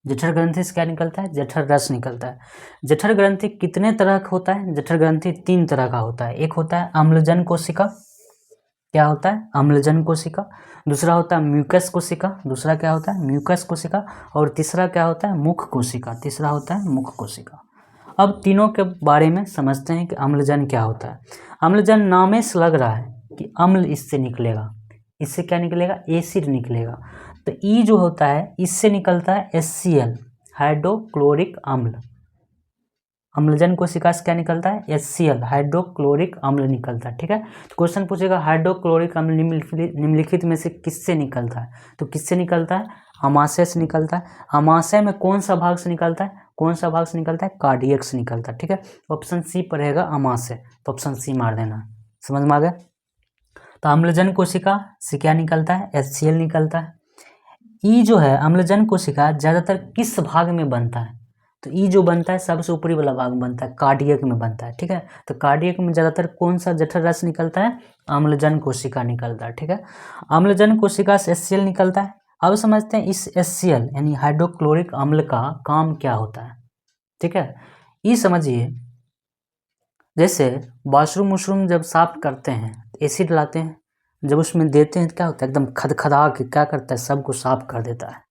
जठर ग्रंथि से क्या निकलता है, जठर रस निकलता है। जठर ग्रंथि कितने तरह का होता है, जठर ग्रंथि 3 तरह का होता है। एक होता है अम्लजन कोशिका, क्या होता है, अम्लजन कोशिका। दूसरा होता है म्यूकस कोशिका, दूसरा क्या होता है, म्यूकस कोशिका। और तीसरा क्या होता है, मुख कोशिका, तीसरा होता है मुख कोशिका। अब तीनों के बारे में समझते हैं कि अम्लजन क्या होता है। अम्लजन नामे से लग रहा है कि अम्ल इससे निकलेगा, इससे क्या निकलेगा, एसिड निकलेगा। तो ई जो होता है इससे निकलता है HCl, हाइड्रोक्लोरिक अम्ल। अम्लजन कोशिका से क्या निकलता है, HCl, हाइड्रोक्लोरिक अम्ल निकलता है। ठीक है, तो क्वेश्चन पूछेगा हाइड्रोक्लोरिक अम्ल निम्नलिखित में से किससे निकलता है, तो किससे निकलता है, अमाशय से निकलता है। अमाशय में कौन सा भाग से निकलता है, कौन सा भाग से निकलता है, कार्डियक से निकलता है। ठीक है, ऑप्शन सी पर रहेगा अमाशय, तो ऑप्शन सी मार देना। समझ में आ गया। तो अम्लजन कोशिका से क्या निकलता है, HCl निकलता है। ई जो है अम्लजन कोशिका ज़्यादातर किस भाग में बनता है, तो ई जो बनता है सबसे ऊपरी वाला भाग बनता है, कार्डियक में बनता है। ठीक है, तो कार्डियक में ज़्यादातर कौन सा जठर रस निकलता है, अम्लजन कोशिका निकलता है। ठीक है, अम्लजन कोशिका से HCl निकलता है। अब समझते हैं इस HCl यानी हाइड्रोक्लोरिक अम्ल का काम क्या होता है। ठीक है, ये समझिए, जैसे वाशरूम जब साफ करते हैं एसिड लाते हैं, जब उसमें देते हैं तो क्या होता है, एकदम खदखदा के क्या करता है, सबको साफ कर देता है।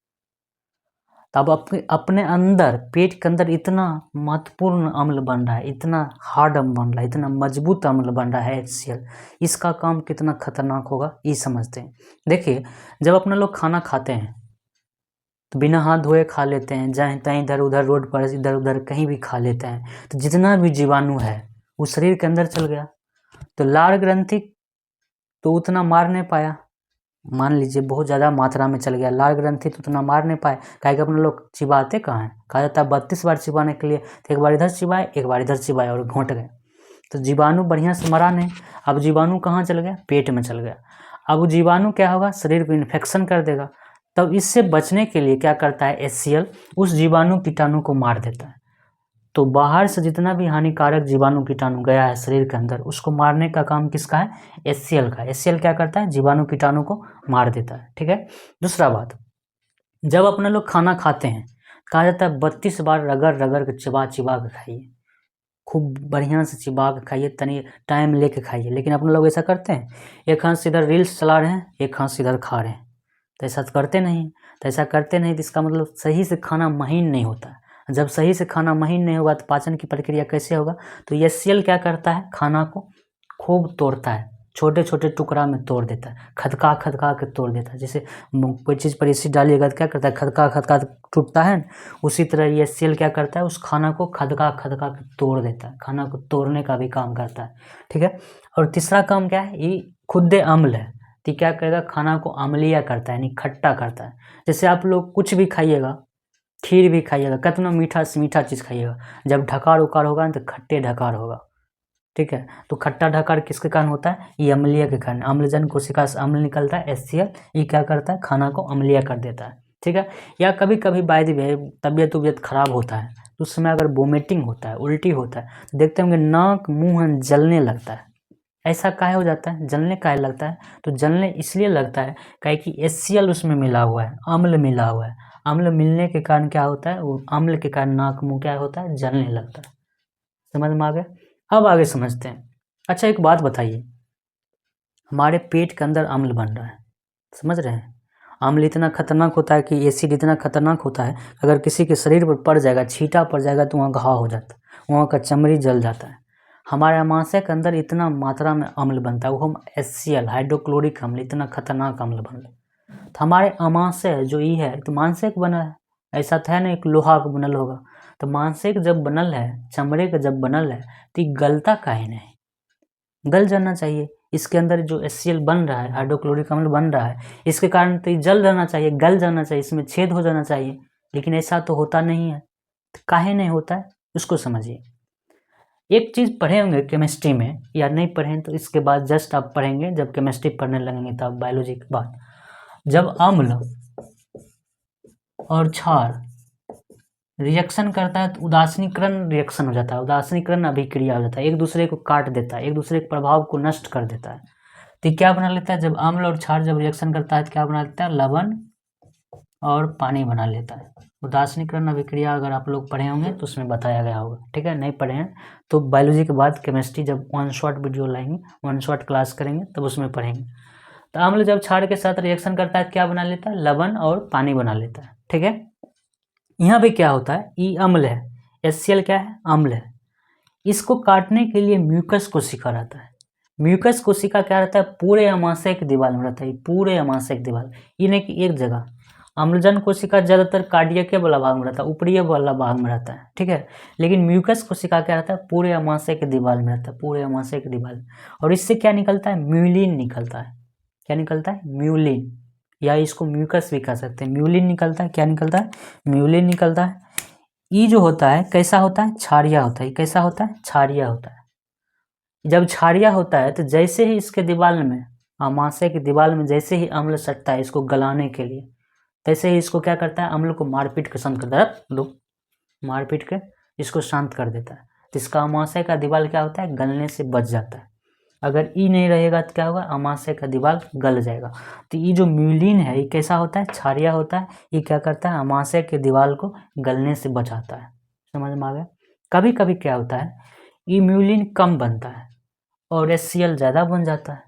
तो अब अपने अंदर पेट के अंदर इतना महत्वपूर्ण अम्ल बन रहा है, इतना हार्ड अम्ल बन रहा है, इतना मजबूत अम्ल बन रहा है HCl। इसका काम कितना खतरनाक होगा ये समझते हैं। देखिए, जब अपने लोग खाना खाते हैं तो बिना हाथ धोए खा लेते हैं, जहाँ तहीं इधर उधर रोड पर इधर उधर कहीं भी खा लेते हैं, तो जितना भी जीवाणु है वो शरीर के अंदर चल गया। तो लार ग्रंथि तो उतना मार नहीं पाया, मान लीजिए बहुत ज़्यादा मात्रा में चल गया, लार ग्रंथि तो उतना मार नहीं पाए, काहे कि अपने लोग चिबाते कहाँ हैं, कहा जाता है 32 बार चिबाने के लिए, तो एक बार इधर चिबाए एक बार इधर चिबाए और घोंट गए, तो जीवाणु बढ़िया से मरा नहीं। अब जीवाणु कहाँ चल गया, पेट में चल गया। अब वो जीवाणु क्या होगा, शरीर को इन्फेक्शन कर देगा। तब इससे बचने के लिए क्या करता है HCl, उस जीवाणु कीटाणु को मार देता है। तो बाहर से जितना भी हानिकारक जीवाणु कीटाणु गया है शरीर के अंदर, उसको मारने का काम किसका है, HCl का। HCl क्या करता है, जीवाणु कीटाणु को मार देता है। ठीक है। दूसरा बात, जब अपने लोग खाना खाते हैं, कहा जाता है 32 बार रगड़ रगड़ के चिबा चिबा के खाइए, खूब बढ़िया से चिबा के खाइए, तनी टाइम लेके खाइए। लेकिन अपने लोग ऐसा करते हैं, एक हाथ से इधर रील्स चला रहे हैं, एक हाथ से इधर खा रहे हैं, तो ऐसा करते नहीं। तो ऐसा करते नहीं तो इसका मतलब सही से खाना महीन नहीं होता है। जब सही से खाना महीन नहीं होगा तो पाचन की प्रक्रिया कैसे होगा। तो HCl क्या करता है, खाना को खूब तोड़ता है, छोटे छोटे टुकड़ा में तोड़ देता है, खदका खदका के तोड़ देता है। जैसे कोई चीज़ पर एसिड डालिएगा तो क्या करता है, खदका खदका टूटता है, उसी तरह HCl क्या करता है, उस खाना को खदका खदका के तोड़ देता है, खाना को तोड़ने का भी काम करता है। ठीक है। और तीसरा काम क्या है, ये खुद अम्ल है, तो क्या करेगा, खाना को अम्लीय करता है, यानी खट्टा करता है। जैसे आप लोग कुछ भी खाइएगा, खीर भी खाइएगा, कितना मीठा से मीठा चीज़ खाइएगा, जब ढकार उकार होगा ना तो खट्टे ढकार होगा। ठीक है। तो खट्टा ढकार किसके कारण होता है, ये अम्लीय के कारण, अम्लजन कोशिका से अम्ल निकलता है HCl, ये क्या करता है, खाना को अम्लीय कर देता है। ठीक है। या कभी कभी बाय द वे तबीयत खराब होता है, तो उस समय अगर वोमिटिंग होता है, उल्टी होता है, तो देखते होंगे नाक मुंह जलने लगता है। ऐसा काहे हो जाता है, जलने काहे लगता है, तो जलने इसलिए लगता है काहे कि HCl उसमें मिला हुआ है, अम्ल मिला हुआ है। अम्ल मिलने के कारण क्या होता है, वो अम्ल के कारण नाक मुंह क्या होता है, जलने लगता है। समझ में आ गया। अब आगे समझते हैं। अच्छा एक बात बताइए, हमारे पेट के अंदर अम्ल बन रहा है, समझ रहे हैं, अम्ल इतना खतरनाक होता है कि एसिड इतना खतरनाक होता है, अगर किसी के शरीर पर पड़ जाएगा, छींटा पड़ जाएगा तो वहाँ घाव हो जाता है, वहाँ का चमड़ी जल जाता है। हमारे अमाशय के अंदर इतना मात्रा में अम्ल बनता है, वो हम HCl हाइड्रोक्लोरिक अम्ल, इतना खतरनाक अम्ल बन रहा है। तो हमारे अमाशय जो ये है तो मांसक बना है, ऐसा था ना एक लोहा का बनल होगा, तो मांसक जब बनल है, चमड़े का जब बनल है, तो ये गलता काहे नहीं, गल जाना चाहिए। इसके अंदर जो HCl बन रहा है, हाइड्रोक्लोरिक अम्ल बन रहा है, इसके कारण तो ये जल जाना चाहिए, गल जाना चाहिए, इसमें छेद हो जाना चाहिए, लेकिन ऐसा तो होता नहीं है। तो काहे नहीं होता है, उसको समझिए। एक चीज़ पढ़े होंगे केमिस्ट्री में, या नहीं पढ़ें तो इसके बाद जस्ट आप पढ़ेंगे, जब केमिस्ट्री पढ़ने लगेंगे तब बायोलॉजी के बाद, जब अम्ल और क्षार रिएक्शन करता है तो उदासीनीकरण रिएक्शन हो जाता है, उदासीनीकरण अभिक्रिया हो जाता है, एक दूसरे को काट देता है, एक दूसरे के प्रभाव को नष्ट कर देता है। तो क्या बना लेता है, जब अम्ल और क्षार जब रिएक्शन करता है तो क्या बना लेता है, लवण और पानी बना लेता है। उदासीनीकरण अभिक्रिया अगर आप लोग पढ़े होंगे तो उसमें बताया गया होगा। ठीक है, नहीं पढ़े हैं तो बायोलॉजी के बाद केमिस्ट्री जब वन शॉट वीडियो लाएंगे, वन शॉट क्लास करेंगे तब उसमें पढ़ेंगे। तो अम्ल जब क्षार के साथ रिएक्शन करता है क्या बना लेता है, लवण और पानी बना लेता है। ठीक है। यहाँ पे क्या होता है, ई अम्ल है, HCl क्या है, अम्ल है। इसको काटने के लिए म्यूकस कोशिका रहता है। म्यूकस कोशिका क्या रहता है, पूरे अमाशय की दीवार में रहता है, पूरे अमाशय की दीवार, ये नहीं कि एक जगह। अम्लजन कोशिका ज्यादातर कार्डियक वाला भाग में रहता है, ऊपरी वाला भाग में रहता है। ठीक है। लेकिन म्यूकस कोशिका क्या रहता है, पूरे अमाशय की दीवार में रहता है, पूरे अमाशय की दीवार में। और इससे क्या निकलता है, म्यूलिन निकलता है। क्या निकलता है, म्यूलिन, या इसको म्यूकस भी कह सकते हैं। म्यूलिन निकलता है, क्या निकलता है, म्यूलिन निकलता है। ये जो होता है कैसा होता है, क्षारीय होता है। कैसा होता है, क्षारीय होता है। जब क्षारीय होता है तो जैसे ही इसके दीवार में, अमाशय की दीवार में जैसे ही अम्ल सटता है इसको गलाने के लिए, तैसे ही इसको क्या करता है, अम्ल को मारपीट के शांत करता है, लो मारपीट के इसको शांत कर देता है। तो इसका अमाशय का दीवार क्या होता है, गलने से बच जाता है। अगर ई नहीं रहेगा तो क्या होगा, अमाशय का दीवार गल जाएगा। तो ये जो म्यूलिन है ये कैसा होता है, क्षारीय होता है। ये क्या करता है, अमाशय के दीवार को गलने से बचाता है। समझ में आ गया। कभी कभी क्या होता है, ये म्यूलिन कम बनता है और HCl ज़्यादा बन जाता है।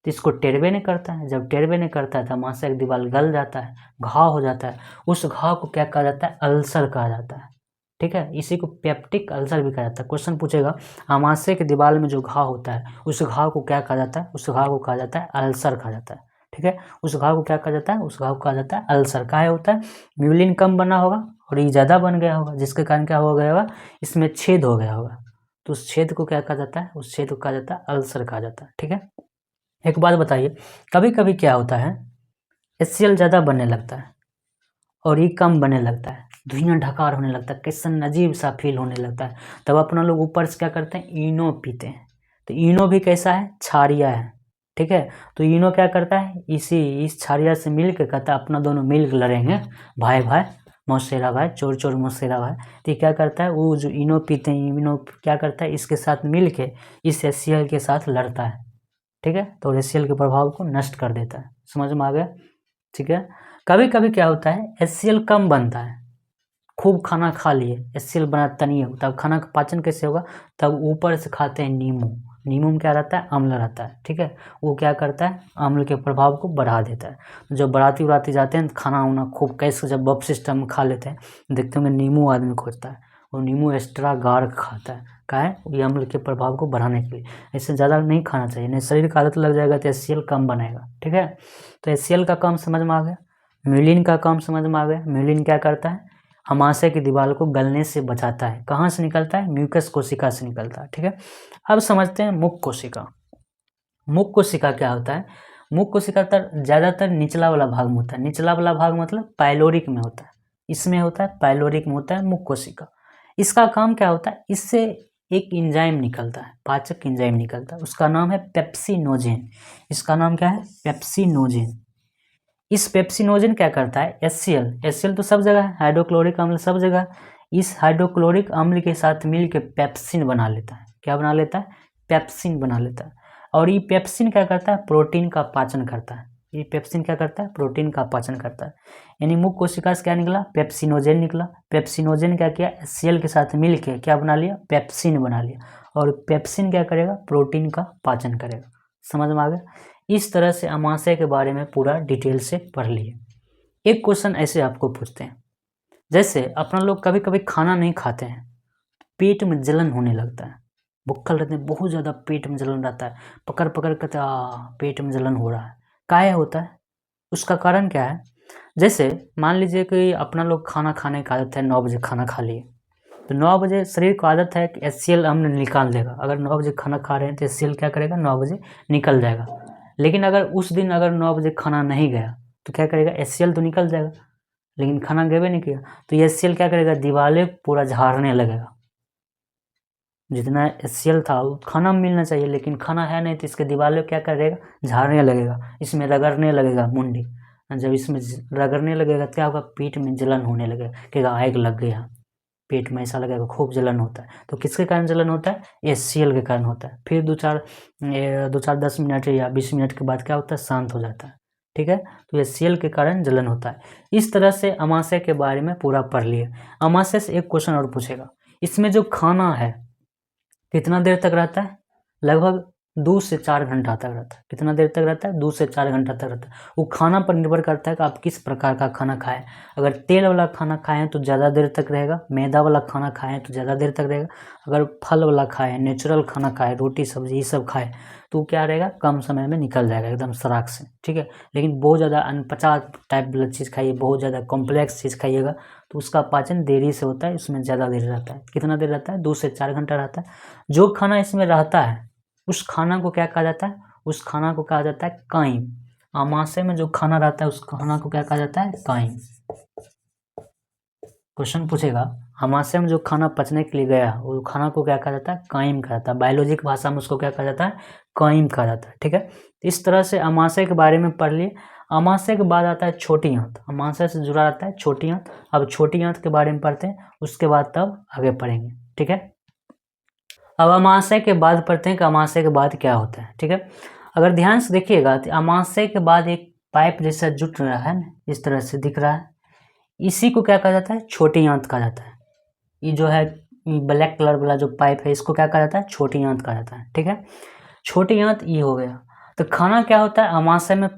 तो इसको टेढ़वे नहीं करता है। जब टेढ़वे नहीं करता है तो अमाशय की दीवार गल जाता है, घाव हो जाता है। उस घाव को क्या कहा जाता है? अल्सर कहा जाता है। ठीक है, इसी को पेप्टिक अल्सर भी कहा जाता है। क्वेश्चन पूछेगा अमाशय की दीवार में जो घाव होता है उस घाव को क्या कहा जाता है? उस घाव को कहा जाता है अल्सर कहा जाता है। ठीक है, उस घाव को क्या कहा जाता है? उस घाव को कहा जाता है अल्सर। काहे होता है? म्यूलिन कम बना होगा और ये ज़्यादा बन गया होगा, जिसके कारण क्या हो गया होगा? इसमें छेद हो गया होगा। तो उस छेद को क्या कहा जाता है? उस छेद को कहा जाता है अल्सर कहा जाता है। ठीक है, एक बात बताइए, कभी कभी क्या होता है, HCl ज़्यादा बनने लगता है और ये कम बनने लगता है, धुआं ढकार होने लगता है, कैसन अजीब सा फील होने लगता है। तब अपना लोग ऊपर से क्या करते हैं? इनो पीते हैं। तो इनो भी कैसा है? क्षारीय है। ठीक है, तो इनो क्या करता है? इस क्षारीय से मिल के कहता है अपना दोनों मिल के लड़ेंगे, भाई भाई मौसेरा भाई, चोर चोर मौसेरा भाई। तो क्या करता है? वो जो इनो पीते हैं, इनो क्या करता है? इसके साथ मिल के इस HCl के साथ लड़ता है। ठीक है, तो HCl के प्रभाव को नष्ट कर देता है। समझ में आ गया? ठीक है, कभी कभी क्या होता है, HCl कम बनता है, खूब खाना खा लिए, HCl बनाता नहीं है, तब खाना का पाचन कैसे होगा? तब ऊपर से खाते हैं नींबू। नींबू में क्या रहता है? अम्ल रहता है। ठीक है, वो क्या करता है? अम्ल के प्रभाव को बढ़ा देता है। जब बढ़ाती उड़ाती जाते हैं खाना वाना खूब कैसे जब बफ सिस्टम में खा लेते हैं, देखते होंगे नींबू आदमी खोजता है और नींबू एक्स्ट्रा गाड़ के खाता है। का है? ये अम्ल के प्रभाव को बढ़ाने के लिए। ऐसे ज़्यादा नहीं खाना चाहिए, नहीं शरीर का आदत लग जाएगा तो HCl कम बनेगा। ठीक है, तो HCl का काम समझ में आ गया। म्यूलिन का काम समझ में आ गया। म्यूलिन क्या करता है? अमाशय की दीवार को गलने से बचाता है। कहाँ से निकलता है? म्यूकस कोशिका से निकलता है। ठीक है, अब समझते हैं मुख कोशिका। मुख कोशिका क्या होता है? मुख कोशिका ज़्यादातर निचला वाला भाग में होता है। निचला वाला भाग मतलब पाइलोरिक में होता है, इसमें होता है पाइलोरिक में होता है मुख कोशिका। इसका काम क्या होता है? इससे एक एंजाइम निकलता है, पाचक एंजाइम निकलता है, उसका नाम है पेप्सिनोजेन। इसका नाम क्या है? पेप्सिनोजेन। इस पेप्सिनोजेन क्या करता है? HCl तो सब जगह है, हाइड्रोक्लोरिक अम्ल सब जगह है। इस हाइड्रोक्लोरिक अम्ल के साथ मिलकर पेप्सिन बना लेता है। क्या बना लेता है? पेप्सिन बना लेता है। और ये पेप्सिन क्या करता है? प्रोटीन का पाचन करता है। ये पेप्सिन क्या करता है? प्रोटीन का पाचन करता है। यानी मुख कोशिका से क्या निकला? पेप्सिनोजेन निकला। पेप्सिनोजेन क्या किया? HCl के साथ मिलकर क्या बना लिया? पेप्सिन बना लिया। और पेप्सिन क्या करेगा? प्रोटीन का पाचन करेगा। समझ में आ गया? इस तरह से अमाशय के बारे में पूरा डिटेल से पढ़ लिए। एक क्वेश्चन ऐसे आपको पूछते हैं, जैसे अपना लोग कभी कभी खाना नहीं खाते हैं, पेट में जलन होने लगता है, भूखल रहते हैं, बहुत ज़्यादा पेट में जलन रहता है, पकड़ पकड़ कहते पेट में जलन हो रहा है। काहे होता है? उसका कारण क्या है? जैसे मान लीजिए कि अपना लोग खाना खाने का आदत है, 9 बजे खाना खा लिए, तो 9 बजे शरीर को आदत है कि HCl अम्ल निकाल देगा। अगर 9 बजे खाना खा रहे हैं तो HCl क्या करेगा? 9 बजे निकल जाएगा। लेकिन अगर उस दिन अगर 9 बजे खाना नहीं गया तो क्या करेगा? HCl तो निकल जाएगा, लेकिन खाना गए नहीं किया तो ये HCl क्या करेगा? दीवारें पूरा झाड़ने लगेगा। जितना HCl था वो खाना में मिलना चाहिए, लेकिन खाना है नहीं तो इसके दीवारें क्या करेगा? झाड़ने लगेगा, इसमें रगड़ने लगेगा मुंडी। जब इसमें रगड़ने लगेगा क्या होगा? पेट में जलन होने लगेगा, कहेगा आग लग गया, पेट में ऐसा लगेगा, खूब जलन होता है। तो किसके कारण जलन होता है? HCl के कारण होता है। फिर दो चार 10 मिनट या 20 मिनट के बाद क्या होता है? शांत हो जाता है। ठीक है, तो HCl के कारण जलन होता है। इस तरह से अमाशय के बारे में पूरा पढ़ लिए। अमाशय से एक क्वेश्चन और पूछेगा, इसमें जो खाना है कितना देर तक रहता है? लगभग 2 से 4 घंटा तक रहता है। कितना देर तक रहता है? 2 से 4 घंटा तक रहता है। वो खाना पर निर्भर करता है कि आप किस प्रकार का खाना खाएं। अगर तेल वाला खाना खाएं तो ज़्यादा देर तक रहेगा, मैदा वाला खाना खाएं तो ज़्यादा देर तक रहेगा, अगर फल वाला खाएं, नेचुरल खाना खाएं, रोटी सब्जी ये सब खाएं तो क्या रहेगा? कम समय में निकल जाएगा एकदम सराख से। ठीक है, लेकिन बहुत ज़्यादा अनपचा टाइप वाला चीज़ खाइए, बहुत ज़्यादा कॉम्प्लेक्स चीज़ खाइएगा तो उसका पाचन देरी से होता है, इसमें ज़्यादा देर रहता है। कितना देर रहता है? 2 से 4 घंटा रहता है। जो खाना इसमें रहता है उस खाना को क्या कहा जाता है? उस खाना को कहा जाता है काइम। अमाशय में जो खाना रहता है उस खाना को क्या कहा जाता है? काइम। क्वेश्चन पूछेगा अमाशय में जो खाना पचने के लिए गया वो खाना को क्या कहा जाता है? काइम कहा जाता है। बायोलॉजी की भाषा में उसको क्या कहा जाता है? काइम कहा जाता है। ठीक है, इस तरह से अमाशय के बारे में पढ़ लिए। अमाशय के बाद आता है छोटी आंत। अमाशय से जुड़ा रहता है छोटी आंत। अब छोटी आंत के बारे में पढ़ते हैं, उसके बाद तब आगे पढ़ेंगे। ठीक है, अब अमाशय के बाद पढ़ते हैं कि अमाशय के बाद क्या होता है। ठीक है, अगर ध्यान से देखिएगा तो अमाशय के बाद एक पाइप जैसा जुट रहा है ना, इस तरह से दिख रहा है, इसी को क्या कहा जाता है? छोटी आंत कहा जाता है। ये जो है ब्लैक कलर वाला जो पाइप है इसको क्या कहा जाता है? छोटी आंत कहा जाता है। ठीक है, छोटी आंत ये हो गया। तो खाना क्या होता है, अमाशय में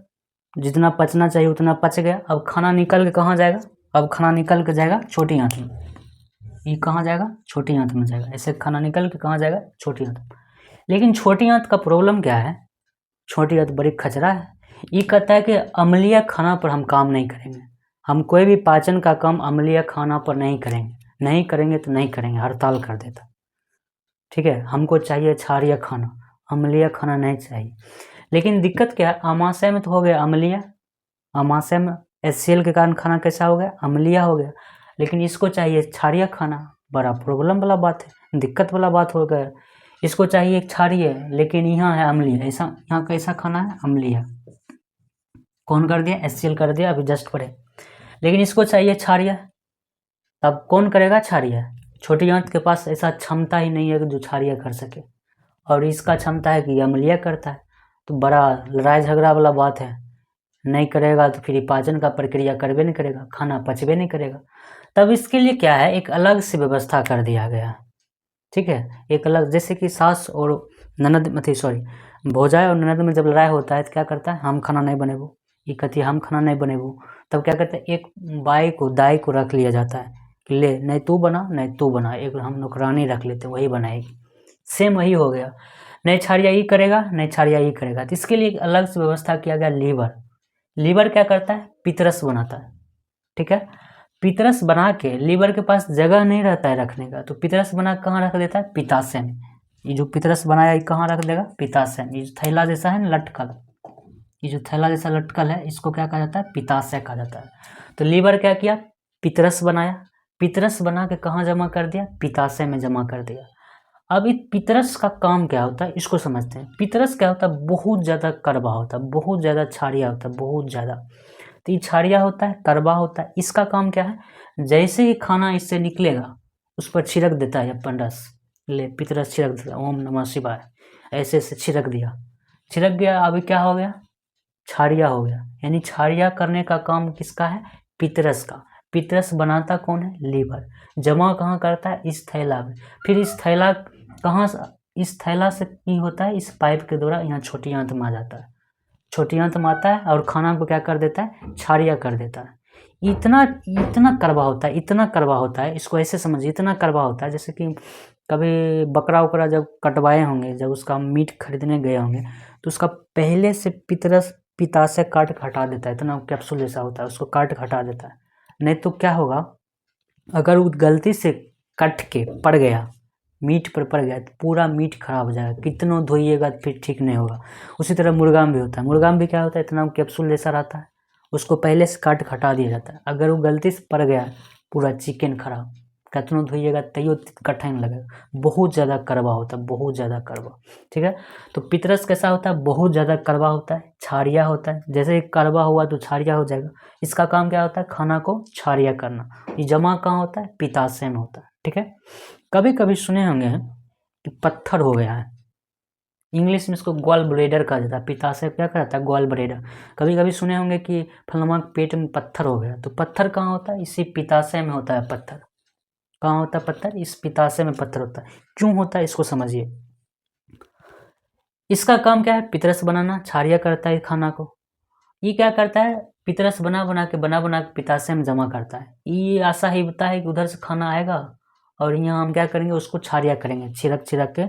जितना पचना चाहिए उतना पच गया। अब खाना निकल के कहाँ जाएगा, अब खाना निकल के जाएगा छोटी आंत में। ये कहाँ जाएगा, छोटी आंत में जाएगा। ऐसे खाना निकल के कहाँ जाएगा, छोटी आंत में। लेकिन छोटी आंत का प्रॉब्लम क्या है, छोटी आंत बड़ी खचरा है। ये कहता है कि अम्लीय खाना पर हम काम नहीं करेंगे, हम कोई भी पाचन का काम अम्लीय खाना पर नहीं करेंगे, नहीं करेंगे तो नहीं करेंगे, हड़ताल कर देता। ठीक है, हमको चाहिए क्षारीय खाना, अम्लीय खाना नहीं चाहिए। लेकिन दिक्कत क्या है, अमाशय में तो हो गया अम्लीय, अमाशय में HCl के कारण खाना कैसा हो गया, अम्लीय हो गया। लेकिन इसको चाहिए क्षारीय खाना, बड़ा प्रॉब्लम वाला बात है, दिक्कत वाला बात हो गया। इसको चाहिए क्षारीय, लेकिन यहाँ है अम्लीय। ऐसा यहाँ कैसा खाना है, अम्लीय। कौन कर दिया, HCl कर दिया अभी जस्ट पढ़े। लेकिन इसको चाहिए क्षारीय, तब कौन करेगा क्षारीय। छोटी आंत के पास ऐसा क्षमता ही नहीं है कि जो क्षारीय कर सके, और इसका क्षमता है कि अम्लीय करता है। तो बड़ा लड़ाई झगड़ा वाला बात है, नहीं करेगा तो फिर पाचन का प्रक्रिया करबे नहीं करेगा, खाना पचबे नहीं करेगा। तब इसके लिए क्या है, एक अलग से व्यवस्था कर दिया गया। ठीक है, एक अलग, जैसे कि सास और ननद भौजाई और ननद में जब लड़ाई होता है तो क्या करता है, हम खाना नहीं बनेबो, ये कहती है हम खाना नहीं बनेबो। तब क्या करते हैं, एक बाई को दाई को रख लिया जाता है कि ले नहीं तू बना नहीं तू बना, एक हम नौकरानी रख लेते हैं, वही बनाएगी। सेम वही हो गया, नहीं क्षारीय ये करेगा नहीं क्षारीय ये करेगा। तो इसके लिए एक अलग से व्यवस्था किया गया। लीवर क्या करता है, पितरस बनाता है। ठीक है, पितरस बना के, लीवर के पास जगह नहीं रहता है रखने का, तो पितरस बना के कहाँ रख देता है, पित्ताशय में। ये जो पितरस बनाया ये कहाँ रख देगा, पित्ताशय में। ये जो थैला जैसा है ना लटकल, ये जो थैला जैसा लटकल है, इसको क्या कहा जाता है, पित्ताशय कहा जाता है। तो लीवर क्या किया, पितरस बनाया, पितरस बना के कहाँ जमा कर दिया, पित्ताशय में जमा कर दिया। अब इस पितरस का काम क्या होता है, इसको समझते हैं। पितरस क्या होता है, बहुत ज़्यादा कड़वा होता है, बहुत ज़्यादा क्षारीय होता है, बहुत ज़्यादा। तो ये क्षारीय होता है, कड़वा होता है। इसका काम क्या है, जैसे ही खाना इससे निकलेगा उस पर छिड़क देता है अपन रस, ले पितरस छिड़क देता है, ओम नमः शिवाय, ऐसे ऐसे छिड़क दिया, छिड़क गया। अभी क्या हो गया, क्षारीय हो गया। यानी क्षारीय करने का काम किसका है, पितरस का। पितरस बनाता कौन है, लीवर। जमा कहाँ करता है, इस थैला में। फिर इस थैला कहाँ से, इस थैला से की होता है, इस पाइप के द्वारा यहाँ छोटी आंत में आ जाता है, छोटी आंत में आता है और खाना को क्या कर देता है, क्षारीय कर देता है। इतना कड़वा होता है, इतना कड़वा होता है, इसको ऐसे समझिए, इतना कड़वा होता है जैसे कि कभी बकरा उकरा जब कटवाए होंगे, जब उसका मीट खरीदने गए होंगे तो उसका पहले से पित्ताशय काट के हटा देता है, इतना कैप्सूल जैसा होता है, उसको काट के हटा देता है। नहीं तो क्या होगा, अगर वो गलती से कट के पड़ गया, मीट पर पड़ गया तो पूरा मीट खराब हो जाएगा, कितना धोइएगा फिर ठीक नहीं होगा। उसी तरह मुर्गा में भी होता है, मुर्गा में भी क्या होता है, इतना कैप्सूल जैसा रहता है, उसको पहले से काट के हटा दिया जाता है। अगर वो गलती से पड़ गया पूरा चिकन खराब, कितना धोइएगा तैयो कठिन लगेगा, बहुत ज़्यादा कड़वा होता है, बहुत ज़्यादा कड़वा। ठीक है, तो पितरस कैसा होता है, बहुत ज़्यादा कड़वा होता है, क्षारीय होता है। जैसे ही कड़वा हुआ तो क्षारीय हो जाएगा। इसका काम क्या होता है, खाना को क्षारीय करना। ये जमा कहाँ होता है, पित्ताशय में होता है। ठीक है, कभी कभी सुने होंगे कि पत्थर हो गया है, इंग्लिश में इसको गॉल ब्लेडर कहा जाता है। पित्ताशय क्या कहता है, गॉल ब्लेडर। कभी कभी सुने होंगे कि फलमा पेट में पत्थर हो गया, तो पत्थर कहाँ होता है, इसी पित्ताशय में होता है पत्थर। कहाँ होता है पत्थर, इस पित्ताशय में पत्थर होता है। क्यों होता है इसको समझिए। इसका काम क्या है, पितरस बनाना, क्षारीय करता है खाना को। ये क्या करता है, पितरस बना बना के पित्ताशय में जमा करता है। ये आशा ही होता है कि उधर से खाना आएगा और यहाँ हम क्या करेंगे, उसको क्षारीय करेंगे, छिड़क छिड़क के,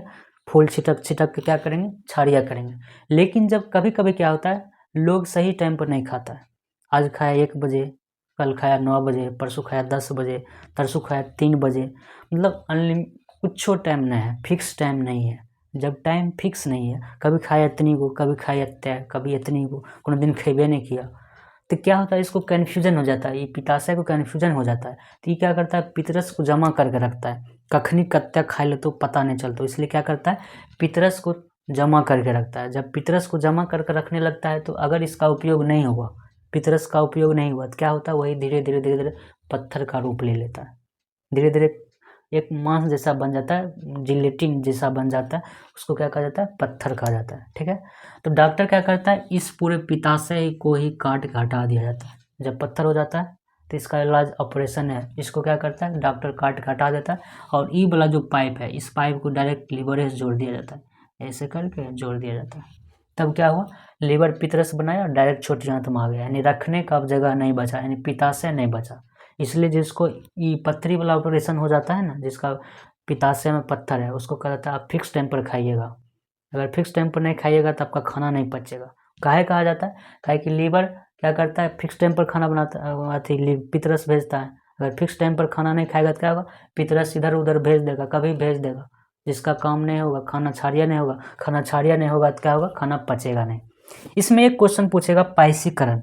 फूल छिटक छिटक के क्या करेंगे, क्षारीय करेंगे। लेकिन जब कभी कभी क्या होता है, लोग सही टाइम पर नहीं खाता है। आज खाया 1 बजे, कल खाया 9 बजे, परसों खाया 10 बजे, तरसों खाया 3 बजे। मतलब कुछ टाइम नहीं है, फिक्स टाइम नहीं है। जब टाइम फिक्स नहीं है, कभी खाया इतनी को, कभी खाया तय, कभी इतनी को, कोनो दिन खेबे नहीं किया, तो क्या होता है, इसको कन्फ्यूजन हो जाता है, ये पित्ताशय को कन्फ्यूजन हो जाता है। तो ये क्या करता है, पितरस को जमा करके रखता है, कखनी कत्या खा ले तो पता नहीं चलता, इसलिए क्या करता है, पितरस को जमा करके रखता है। जब पितरस को जमा करके रखने लगता है तो अगर इसका उपयोग नहीं हुआ, पितरस का उपयोग नहीं हुआ, तो क्या होता है, वही धीरे धीरे पत्थर का रूप ले लेता है। धीरे धीरे एक मांस जैसा बन जाता है, जिलेटिन जैसा बन जाता है, उसको क्या कहा जाता है, पत्थर कहा जाता है। ठीक है, तो डॉक्टर क्या करता है, इस पूरे पित्ताशय को ही काट के हटा दिया जाता है। जब पत्थर हो जाता है तो इसका इलाज ऑपरेशन है, इसको क्या करता है, डॉक्टर काट के हटा देता है। और ई वाला जो पाइप है, इस पाइप को डायरेक्ट लीवर से जोड़ दिया जाता है, ऐसे करके जोड़ दिया जाता है। तब क्या हुआ, लीवर पितरस बनाया और डायरेक्ट छोटी आंत में आ गया, यानी रखने का अब जगह नहीं बचा, यानी पित्ताशय नहीं बचा। इसलिए जिसको ई पथरी वाला ऑपरेशन हो जाता है ना, जिसका पित्ताशय में पत्थर है, उसको कहा जाता है आप फिक्स टाइम पर खाइएगा। अगर फिक्स टाइम पर नहीं खाइएगा तो आपका खाना नहीं पचेगा। काहे कहा जाता है, काहे कि लीवर क्या करता है, फिक्स टाइम पर खाना बनाता पितरस भेजता है। अगर फिक्स टाइम पर खाना नहीं खाएगा तो क्या होगा, पितरस इधर उधर भेज देगा, कभी भेज देगा, जिसका काम नहीं होगा, खाना क्षारीय नहीं होगा, खाना क्षारीय नहीं होगा तो क्या होगा, खाना पचेगा नहीं। इसमें एक क्वेश्चन पूछेगा पाइसीकरण।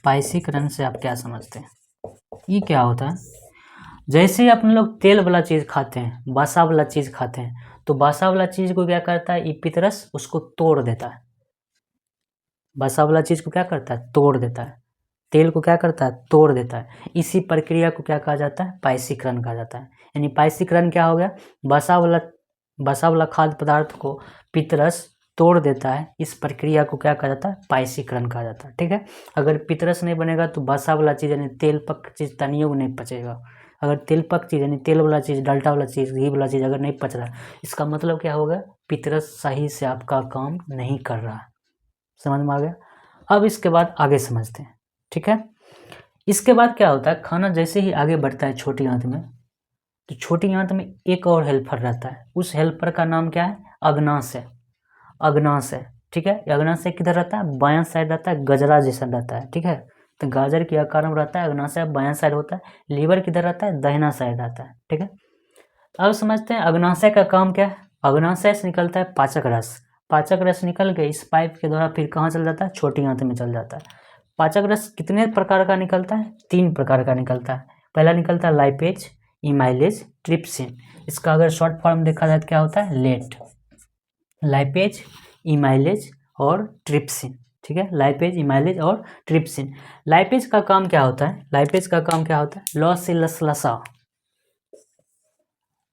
पाइसीकरण से आप क्या समझते हैं, ये क्या होता है? जैसे ही अपने लोग तेल वाला चीज़ खाते हैं, वसा वाला चीज़ खाते हैं, तो वसा वाला चीज़ को क्या करता है, ये पितरस उसको तोड़ देता है। वसा वाला चीज़ को क्या करता है, तोड़ देता है। तेल को क्या करता है, तोड़ देता है। इसी प्रक्रिया को क्या कहा जाता है, पाइसीकरण कहा जाता है। यानी पाइसीकरण क्या हो गया, वसा वाला खाद्य पदार्थ को पितरस तोड़ देता है। इस प्रक्रिया को क्या कहा जाता है, पाइसीकरण कहा जाता है। ठीक है, अगर पितरस नहीं बनेगा तो वसा वाला चीज़ यानी तेल पक चीज़ तनियोग नहीं पचेगा। अगर तेल पक चीज़ यानी तेल वाला चीज़, डल्टा वाला चीज़, घी वाला चीज़ अगर नहीं पच रहा है, इसका मतलब क्या होगा, पितरस सही से आपका काम नहीं कर रहा है। समझ में आ गया? अब इसके बाद आगे समझते हैं। ठीक है, इसके बाद क्या होता है, खाना जैसे ही आगे बढ़ता है छोटी आंत में, तो छोटी आंत में एक और हेल्पर रहता है। उस हेल्पर का नाम क्या है, अग्नाशय। अग्नाशय, ठीक है, अग्नाशय किधर रहता है, बायां साइड रहता है, गजरा जैसा रहता है। ठीक है, तो गाजर के आकार में रहता है, अग्नाशय बायां साइड होता है। लीवर किधर रहता है, दाहिना साइड रहता है। ठीक है, अब समझते हैं अग्नाशय का काम क्या है। अग्नाशय से निकलता है पाचक रस। पाचक रस निकल के इस पाइप के द्वारा फिर कहाँ चल जाता है, छोटी आंत में चल जाता है। पाचक रस कितने प्रकार का निकलता है, 3 प्रकार का निकलता है। पहला निकलता है लाइपेज, इमाइलेज, ट्रिप्सिन। इसका अगर शॉर्ट फॉर्म देखा जाए तो क्या होता है, लेट। लाइपेज, इमाइलेज और ट्रिप्सिन। ठीक है, लाइपेज, इमाइलेज और ट्रिप्सिन। लाइपेज का काम क्या होता है, लाइपेज का काम क्या होता है, लॉस से लसलसा।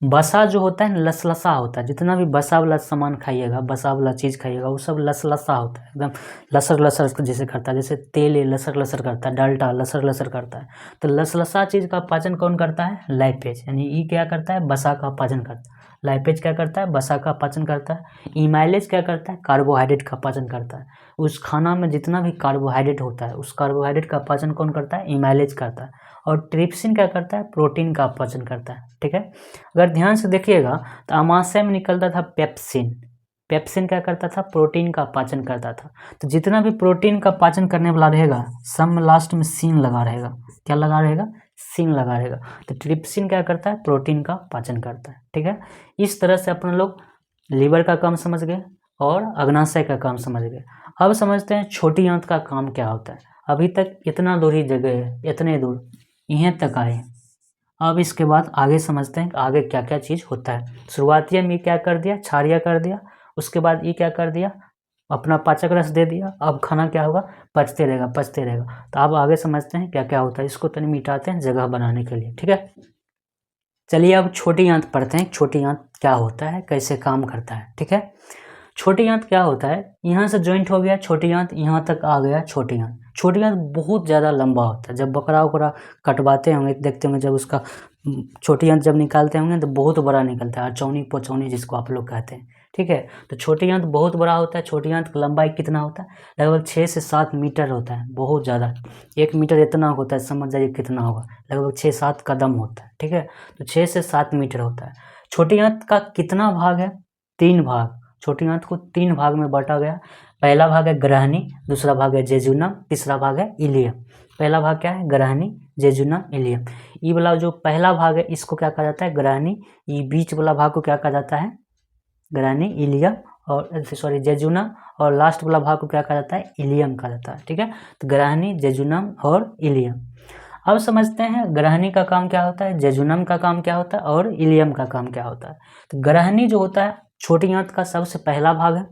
बसा जो होता है लसलसा होता है। जितना भी बसा वाला सामान खाइएगा, बसा वाला चीज़ खाइएगा, वो सब लसलसा होता है, एकदम लसर लसर जैसे करता है। जैसे तेल लसर लसर करता है, डाल्टा लसर लसर करता है। तो लसलसा चीज़ का पाचन कौन करता है, लाइपेज। यानी ये क्या करता है, बसा का पाचन करता है। लाइपेज क्या करता है, बसा का पाचन करता है। इमाइलेज क्या करता है, कार्बोहाइड्रेट का पाचन करता है। उस खाना में जितना भी कार्बोहाइड्रेट होता है, उस कार्बोहाइड्रेट का पाचन कौन करता है, इमाइलेज करता है। और ट्रिप्सिन क्या करता है, प्रोटीन का पाचन करता है। ठीक है, अगर ध्यान से देखिएगा तो अमाशय में निकलता था पेप्सिन। पेप्सिन क्या करता था, प्रोटीन का पाचन करता था। तो जितना भी प्रोटीन का पाचन करने वाला रहेगा, सब में लास्ट में सीन लगा रहेगा। क्या लगा रहेगा, सीन लगा रहेगा। तो ट्रिप्सिन क्या करता है, प्रोटीन का पाचन करता है। ठीक है, इस तरह से अपन लोग लीवर का काम समझ गए और अग्नाशय का काम समझ गए। अब समझते हैं छोटी आंत का काम क्या होता है। अभी तक इतना दूर ही जगह है, इतने दूर यहाँ तक आए। अब इसके बाद आगे समझते हैं कि आगे क्या क्या चीज़ होता है। शुरुआती में क्या कर दिया, क्षारीय कर दिया। उसके बाद ये क्या कर दिया, अपना पाचक रस दे दिया। अब खाना क्या होगा, पचते रहेगा पचते रहेगा। तो अब आगे समझते हैं क्या क्या होता है। इसको तनी मिटाते हैं जगह बनाने के लिए। ठीक है, चलिए अब छोटी आंत पढ़ते हैं। छोटी आंत क्या होता है, कैसे काम करता है। ठीक है, छोटी आंत क्या होता है, यहाँ से जॉइंट हो गया छोटी आंत, यहाँ तक आ गया छोटी आंत। छोटी आंत बहुत ज़्यादा लंबा होता है। जब बकरा उकरा कटवाते होंगे, देखते होंगे जब उसका छोटी आंत जब निकालते होंगे तो बहुत बड़ा निकलता है, अचौनी पोचौनी जिसको आप लोग कहते हैं। ठीक है, तो छोटी आंत बहुत बड़ा होता है। छोटी आंत की लंबाई कितना होता है, लगभग 6 से 7 मीटर होता है, बहुत ज़्यादा। 1 मीटर इतना होता है, समझ जाइए कितना होगा, लगभग 6-7 कदम होता है। ठीक है, तो 6 से 7 मीटर होता है। छोटी आंत का कितना भाग है, 3 भाग। छोटी आंत को 3 भाग में बांटा गया। पहला भाग है ग्रहणी, दूसरा भाग है जेजुनम, तीसरा भाग है इलियम। पहला भाग क्या है, ग्रहणी, जेजुनम, इलियम। ये वाला जो पहला भाग है इसको क्या कहा जाता है, ग्रहणी। ये बीच वाला भाग को क्या कहा जाता है, ग्रहणी, इलियम और सॉरी जेजुनम। और लास्ट वाला भाग को क्या कहा जाता है, इलियम कहा जाता है। ठीक है, तो ग्रहणी, जेजुनम और इलियम। अब समझते हैं ग्रहणी का काम क्या होता है, जेजुनम का काम क्या होता है और इलियम का काम क्या होता है। तो ग्रहणी जो होता है छोटी आंत का सबसे पहला भाग है,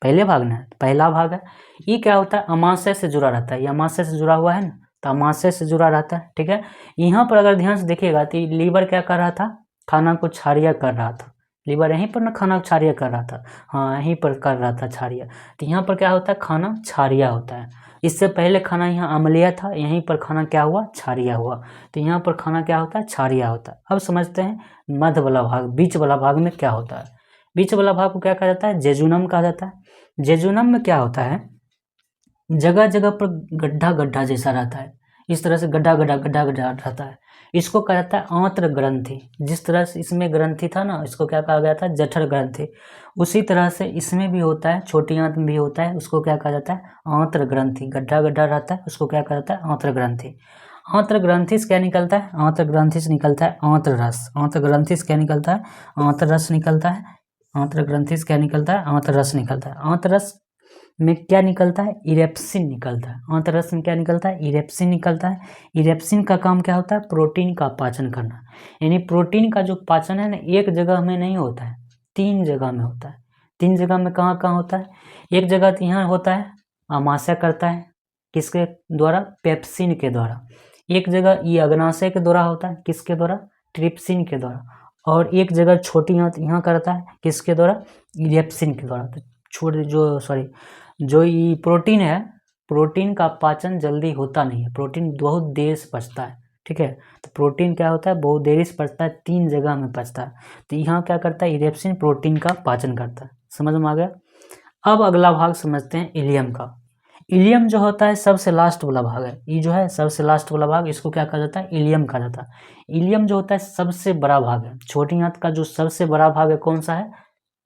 पहले भाग ना, पहला भाग है। ये क्या होता है, अमाशय से जुड़ा रहता है। ये अमाशय से जुड़ा हुआ है ना, तो अमाशय से जुड़ा रहता है। ठीक है, यहाँ पर अगर ध्यान से देखिएगा तो लीवर क्या कर रहा था, खाना को क्षारीय कर रहा था। लीवर यहीं पर ना खाना क्षारीय कर रहा था, हाँ यहीं पर कर रहा था क्षारीय। तो यहाँ पर क्या होता है, खाना क्षारीय होता है। इससे पहले खाना यहाँ अम्लीय था, यहीं पर खाना क्या हुआ, क्षारीय हुआ। तो यहाँ पर खाना क्या होता है, क्षारीय होता है। अब समझते हैं मध्य वाला भाग, बीच वाला भाग में क्या होता है। बीच वाला भाग को क्या कहा जाता है, जेजुनम कहा जाता है। जेजुनम में क्या होता है, जगह जगह पर गड्ढा गड्ढा जैसा रहता है, इस तरह से गड्ढा गड्ढा गड्ढा गड्ढा रहता है, इसको कहा जाता है आंत्र ग्रंथि। जिस तरह से इसमें ग्रंथि था ना, इसको क्या कहा गया था, जठर ग्रंथि। उसी तरह से इसमें भी होता है, छोटी आंत में भी होता है, उसको क्या कहा जाता है, आंत्र ग्रंथि। गड्ढा गड्ढा रहता है, उसको क्या कहा जाता है, आंत्र ग्रंथि। आंत्र ग्रंथि से क्या निकलता है, आंत्र ग्रंथि से निकलता है आंत्र रस। आंत्र ग्रंथि से क्या निकलता है, आंत्र रस निकलता है। आंत्र ग्रंथि से क्या निकलता है, आंत्र रस निकलता है। आंत्र रस में क्या निकलता है, इरेप्सिन निकलता है। आंत्र रस में क्या निकलता है, इरेप्सिन निकलता है। इरेप्सिन का काम क्या होता है, प्रोटीन का पाचन करना। यानी प्रोटीन का जो पाचन है ना, एक जगह में नहीं होता है, 3 जगह में होता है। 3 जगह में कहाँ कहाँ होता है, एक जगह तो यहाँ होता है, अमाशय करता है, किसके द्वारा, पेप्सिन के द्वारा। एक जगह ये अग्नाशय के द्वारा होता है, किसके द्वारा, ट्रिप्सिन के द्वारा। और एक जगह छोटी आंत यहाँ करता है, किसके द्वारा, इरेप्सिन के द्वारा। तो जो ये प्रोटीन है, प्रोटीन का पाचन जल्दी होता नहीं है, प्रोटीन बहुत देर से पचता है, ठीक है। तो प्रोटीन क्या होता है, बहुत देरी से पचता है, 3 जगह में पचता है। तो यहाँ क्या करता है, इरेप्सिन प्रोटीन का पाचन करता है। समझ में आ गया। अब अगला भाग समझते हैं इलियम का। इलियम जो होता है सबसे लास्ट वाला भाग है, ये जो है सबसे लास्ट वाला भाग, इसको क्या कहा जाता है, इलियम कहा जाता है। इलियम जो होता है सबसे बड़ा भाग है। छोटी आंत का जो सबसे बड़ा भाग है कौन सा है,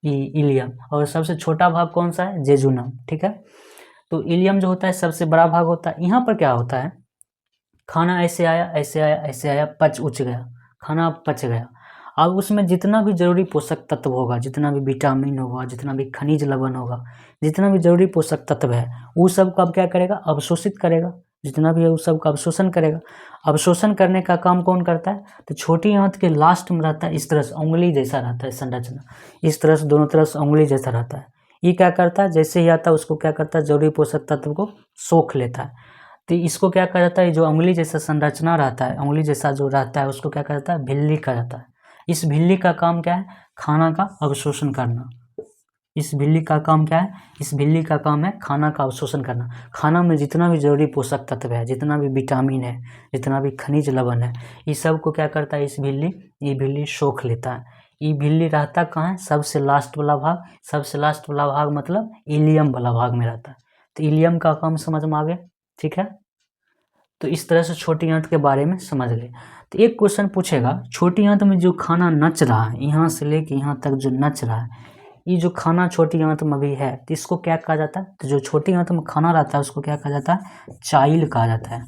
इलियम। और सबसे छोटा भाग कौन सा है, जेजुनम, ठीक है। तो इलियम जो होता है सबसे बड़ा भाग होता है। यहाँ पर क्या होता है, खाना ऐसे आया ऐसे आया ऐसे आया, पच उच गया, खाना पच गया। अब उसमें जितना भी जरूरी पोषक तत्व होगा, जितना भी विटामिन होगा, जितना भी खनिज लवण होगा, जितना भी जरूरी पोषक तत्व है, वो सब को अब क्या करेगा, अवशोषित करेगा। जितना भी है उस सब का अवशोषण करेगा। अवशोषण करने का काम कौन करता है, तो छोटी आंत के लास्ट में रहता है, इस तरह से उंगली जैसा रहता है संरचना, इस तरह से दोनों तरफ से उंगली जैसा रहता है। ये क्या करता है, जैसे ही आता है उसको क्या करता है, जरूरी पोषक तत्व को सोख लेता है। तो इसको क्या कहा जाता है, जो उंगली जैसा संरचना रहता है, उंगली जैसा जो रहता है, उसको क्या कहा जाता है, भिल्ली कहा जाता है। इस भिल्ली का काम क्या है, खाना का अवशोषण करना। इस भिल्ली का काम क्या है, इस भिल्ली का काम है खाना का अवशोषण करना। खाना में जितना भी जरूरी पोषक तत्व है, जितना भी विटामिन है, जितना भी खनिज लवण है, इस सब को क्या करता है, ये भिल्ली सोख लेता है। ये भिल्ली रहता कहाँ है, सबसे लास्ट वाला भाग। सबसे लास्ट वाला भाग मतलब इलियम वाला भाग में रहता है। तो इलियम का काम समझ में आ गया, ठीक है। तो इस तरह से छोटी आंत के बारे में समझ गए। तो एक क्वेश्चन पूछेगा, छोटी आंत में जो खाना नच रहा है, यहाँ से लेके यहाँ तक जो नच रहा है, ये जो खाना छोटी आंत में भी है, तो इसको क्या कहा जाता है, तो जो छोटी आंत में खाना रहता है उसको क्या कहा जाता है, चाइल कहा जाता है।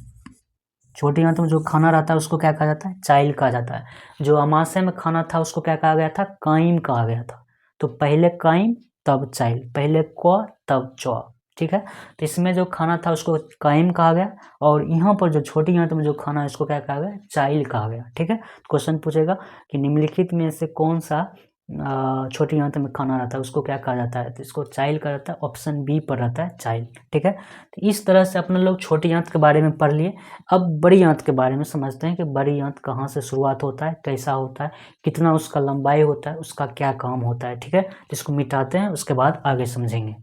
छोटी आंत में जो खाना रहता है उसको क्या कहा जाता है, चाइल कहा जाता है। जो अमाशय में खाना था उसको क्या कहा गया था, काइम कहा गया था। तो पहले काइम तब चाइल, पहले क तब च, ठीक है। तो इसमें जो खाना था उसको काइम कहा गया, और यहाँ पर जो छोटी आंत में जो खाना है उसको क्या कहा गया, चाइल कहा गया, ठीक है। क्वेश्चन पूछेगा कि निम्नलिखित में से कौन सा छोटी आंत में खाना रहता है उसको क्या कहा जाता है, तो इसको चाइल कहा जाता है। ऑप्शन बी पर रहता है चाइल, ठीक है। तो इस तरह से अपने लोग छोटी आंत के बारे में पढ़ लिए। अब बड़ी आंत के बारे में समझते हैं कि बड़ी आंत कहाँ से शुरुआत होता है, कैसा होता है, कितना उसका लंबाई होता है, उसका क्या काम होता है, ठीक है। इसको मिटाते हैं, उसके बाद आगे समझेंगे।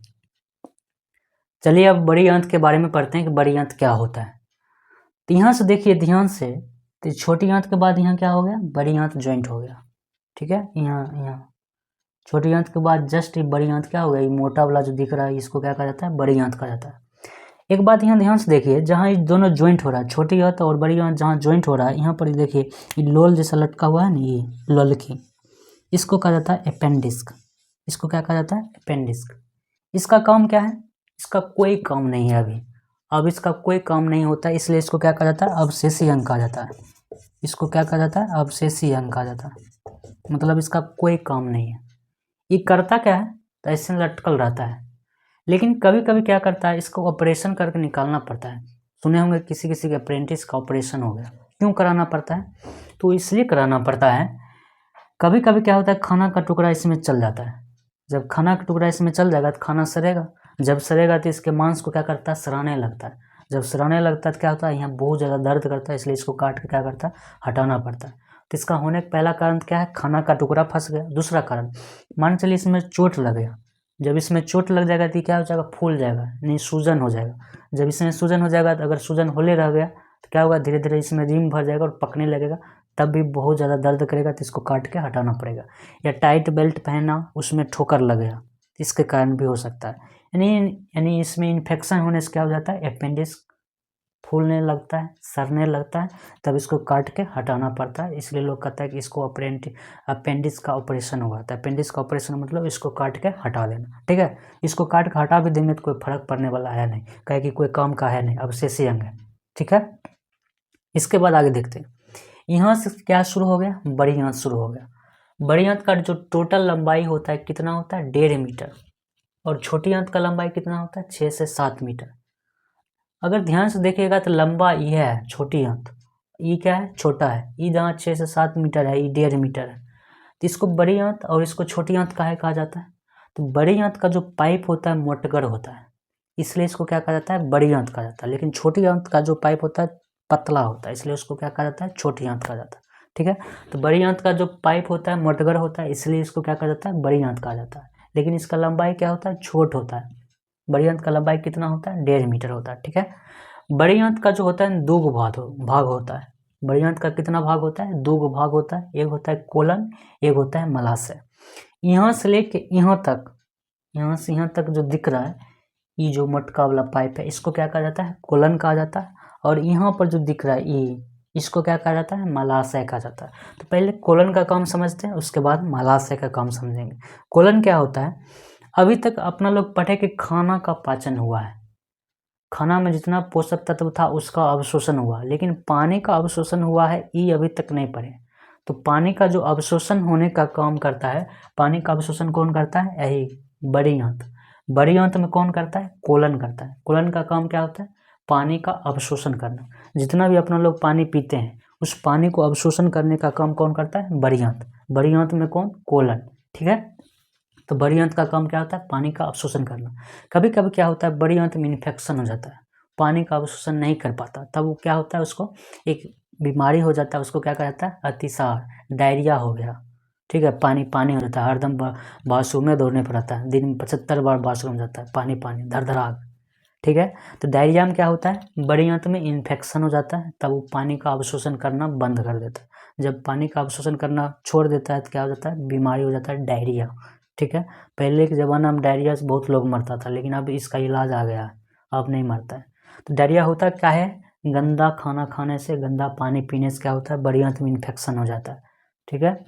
चलिए अब बड़ी आंत के बारे में पढ़ते हैं कि बड़ी आंत क्या होता है। तो यहाँ से देखिए ध्यान से, तो छोटी आंत के बाद यहाँ क्या हो गया, बड़ी आंत ज्वाइंट हो गया, ठीक है। यहाँ छोटी आंत के बाद जस्ट बड़ी आंत क्या हो गया, ये मोटा वाला जो दिख रहा है इसको क्या कहा जाता है, बड़ी आंत कहा जाता है। एक बात यहाँ ध्यान से देखिए, जहाँ ये दोनों ज्वाइंट हो रहा है, छोटी आंत और बड़ी आंत जहाँ ज्वाइंट हो रहा है, यहाँ पर देखिए ये लोल जैसा लटका हुआ है ना, ये लोलकी, इसको कहा जाता है अपेंडिस्क। इसको क्या कहा जाता है, अपेंडिस्क। इसका काम क्या है, इसका कोई काम नहीं है अभी। अब इसका कोई काम नहीं होता है, इसलिए इसको क्या कहा जाता है, अवशेषीय अंग कहा जाता है। इसको क्या कहा जाता है, अवशेषीय अंग कहा जाता है। मतलब इसका कोई काम नहीं है। ये करता क्या है, तो ऐसे लटकल रहता है। लेकिन कभी कभी क्या करता है, इसको ऑपरेशन करके निकालना पड़ता है। सुने होंगे किसी किसी के अप्रेंटिस का ऑपरेशन हो गया, क्यों कराना पड़ता है, तो इसलिए कराना पड़ता है, कभी कभी क्या होता है, खाना का टुकड़ा इसमें चल जाता है। जब खाना का टुकड़ा इसमें चल जाएगा तो खाना सड़ेगा। जब सड़ेगा तो इसके मांस को क्या करता है, सड़ाने लगता है। जब सड़ाने लगता है तो क्या होता है, यहाँ बहुत ज़्यादा दर्द करता है, इसलिए इसको काट के क्या करता है, हटाना पड़ता है। तो इसका होने का पहला कारण क्या है, खाना का टुकड़ा फंस गया। दूसरा कारण, मान चलिए इसमें चोट लग गया। जब इसमें चोट लग जाएगा तो क्या हो जाएगा, फूल जाएगा, नहीं सूजन हो जाएगा। जब इसमें सूजन हो जाएगा तो अगर सूजन होले रह गया तो क्या होगा, धीरे धीरे इसमें रिंग भर जाएगा और पकने लगेगा, तब भी बहुत ज़्यादा दर्द करेगा, तो इसको काट के हटाना पड़ेगा। या टाइट बेल्ट पहनना, उसमें ठोकर लगेगा, इसके कारण भी हो सकता है। यानी इसमें इन्फेक्शन होने से क्या हो जाता है, अपेंडिक्स फूलने लगता है, सड़ने लगता है, तब इसको काट के हटाना पड़ता है। इसलिए लोग कहते हैं कि इसको अपेंडिक्स का ऑपरेशन हुआ था। अपेंडिक्स का ऑपरेशन मतलब इसको काट के हटा देना, ठीक है। इसको काट के हटा भी देंगे तो कोई फर्क पड़ने वाला है नहीं, कहे कि कोई काम का है नहीं, अवशेषी अंग है, ठीक है। इसके बाद आगे देखते हैं, यहाँ से क्या शुरू हो गया, बड़ी आंत शुरू हो गया। बड़ी आंत का जो टोटल लंबाई होता है कितना होता है, 1.5 मीटर, और छोटी आंत का लंबाई कितना होता है, 6 से 7 मीटर। अगर ध्यान से देखिएगा तो लंबा ये है छोटी आंत, ये क्या है, छोटा है, ये जहाँ 6 से 7 मीटर है, ये 1.5 मीटर है, तो इसको बड़ी आंत और इसको छोटी आंत काहे कहा जाता है। तो बड़ी आंत का जो पाइप होता है मोटगर होता है, इसलिए इसको क्या कहा जाता है, बड़ी आंत कहा जाता है। लेकिन छोटी आंत का जो पाइप होता है पतला होता है, इसलिए उसको क्या कहा जाता है, छोटी आंत कहा जाता है, ठीक है। तो बड़ी आंत का जो पाइप होता है मोटगर होता है, इसलिए इसको क्या कहा जाता है, बड़ी आंत कहा जाता है। लेकिन इसका लंबाई क्या होता है, छोट होता है। बड़ी आंत का लंबाई कितना होता है, 1.5 मीटर होता है, ठीक है। बड़ी आंत का जो होता है 2 भाग होता है। बड़ी आंत का कितना भाग होता है, 2 भाग होता है। एक होता है कोलन, एक होता है मलाशय। यहाँ से लेके यहाँ तक, यहाँ से यहाँ तक जो दिख रहा है, ये जो मटका वाला पाइप है, इसको क्या कहा जाता है, कोलन कहा जाता है। और यहाँ पर जो दिख रहा है ये, इसको क्या कहा जाता है, मलाशय कहा जाता है। तो पहले कोलन का काम समझते हैं, उसके बाद मलाशय का काम समझेंगे। कोलन क्या होता है, अभी तक अपना लोग पढ़े कि खाना का पाचन हुआ है, खाना में जितना पोषक तत्व था उसका अवशोषण हुआ, लेकिन पानी का अवशोषण हुआ है ये अभी तक नहीं पढ़े। तो पानी का जो अवशोषण होने का काम करता है, पानी का अवशोषण कौन करता है, यही बड़ी आंत। बड़ी आंत में कौन करता है, कोलन करता है। कोलन का काम क्या होता है, पानी का अवशोषण करना। जितना भी अपना लोग पानी पीते हैं उस पानी को अवशोषण करने का काम कौन करता है, बड़ी आंत। बड़ी आंत में कौन, कोलन, ठीक है। तो बड़ी आंत का काम क्या होता है, पानी का अवशोषण करना। कभी कभी क्या होता है, बड़ी आंत में इन्फेक्शन हो जाता है, पानी का अवशोषण नहीं कर पाता, तब वो क्या होता है, उसको एक बीमारी हो जाता है, उसको क्या कहा जाता है, अतिसार, डायरिया हो गया, ठीक है। पानी पानी हो जाता है, हरदम बाथरूम में दौड़ने पर रहता है, दिन में 75 बार बाथरूम जाता है, पानी पानी धड़धड़ाग, ठीक है। तो डायरिया में क्या होता है, बड़ी आंत में इन्फेक्शन हो जाता है, तब वो पानी का अवशोषण करना बंद कर देता है। जब पानी का अवशोषण करना छोड़ देता है तो क्या हो जाता है, बीमारी हो जाता है, डायरिया, ठीक है। पहले के ज़माना में डायरिया से बहुत लोग मरता था, लेकिन अब इसका इलाज आ गया है, अब नहीं मरता है। तो डायरिया होता क्या है, गंदा खाना खाने से, गंदा पानी पीने से क्या होता है, बड़ी आंत में इन्फेक्शन हो जाता है, ठीक है।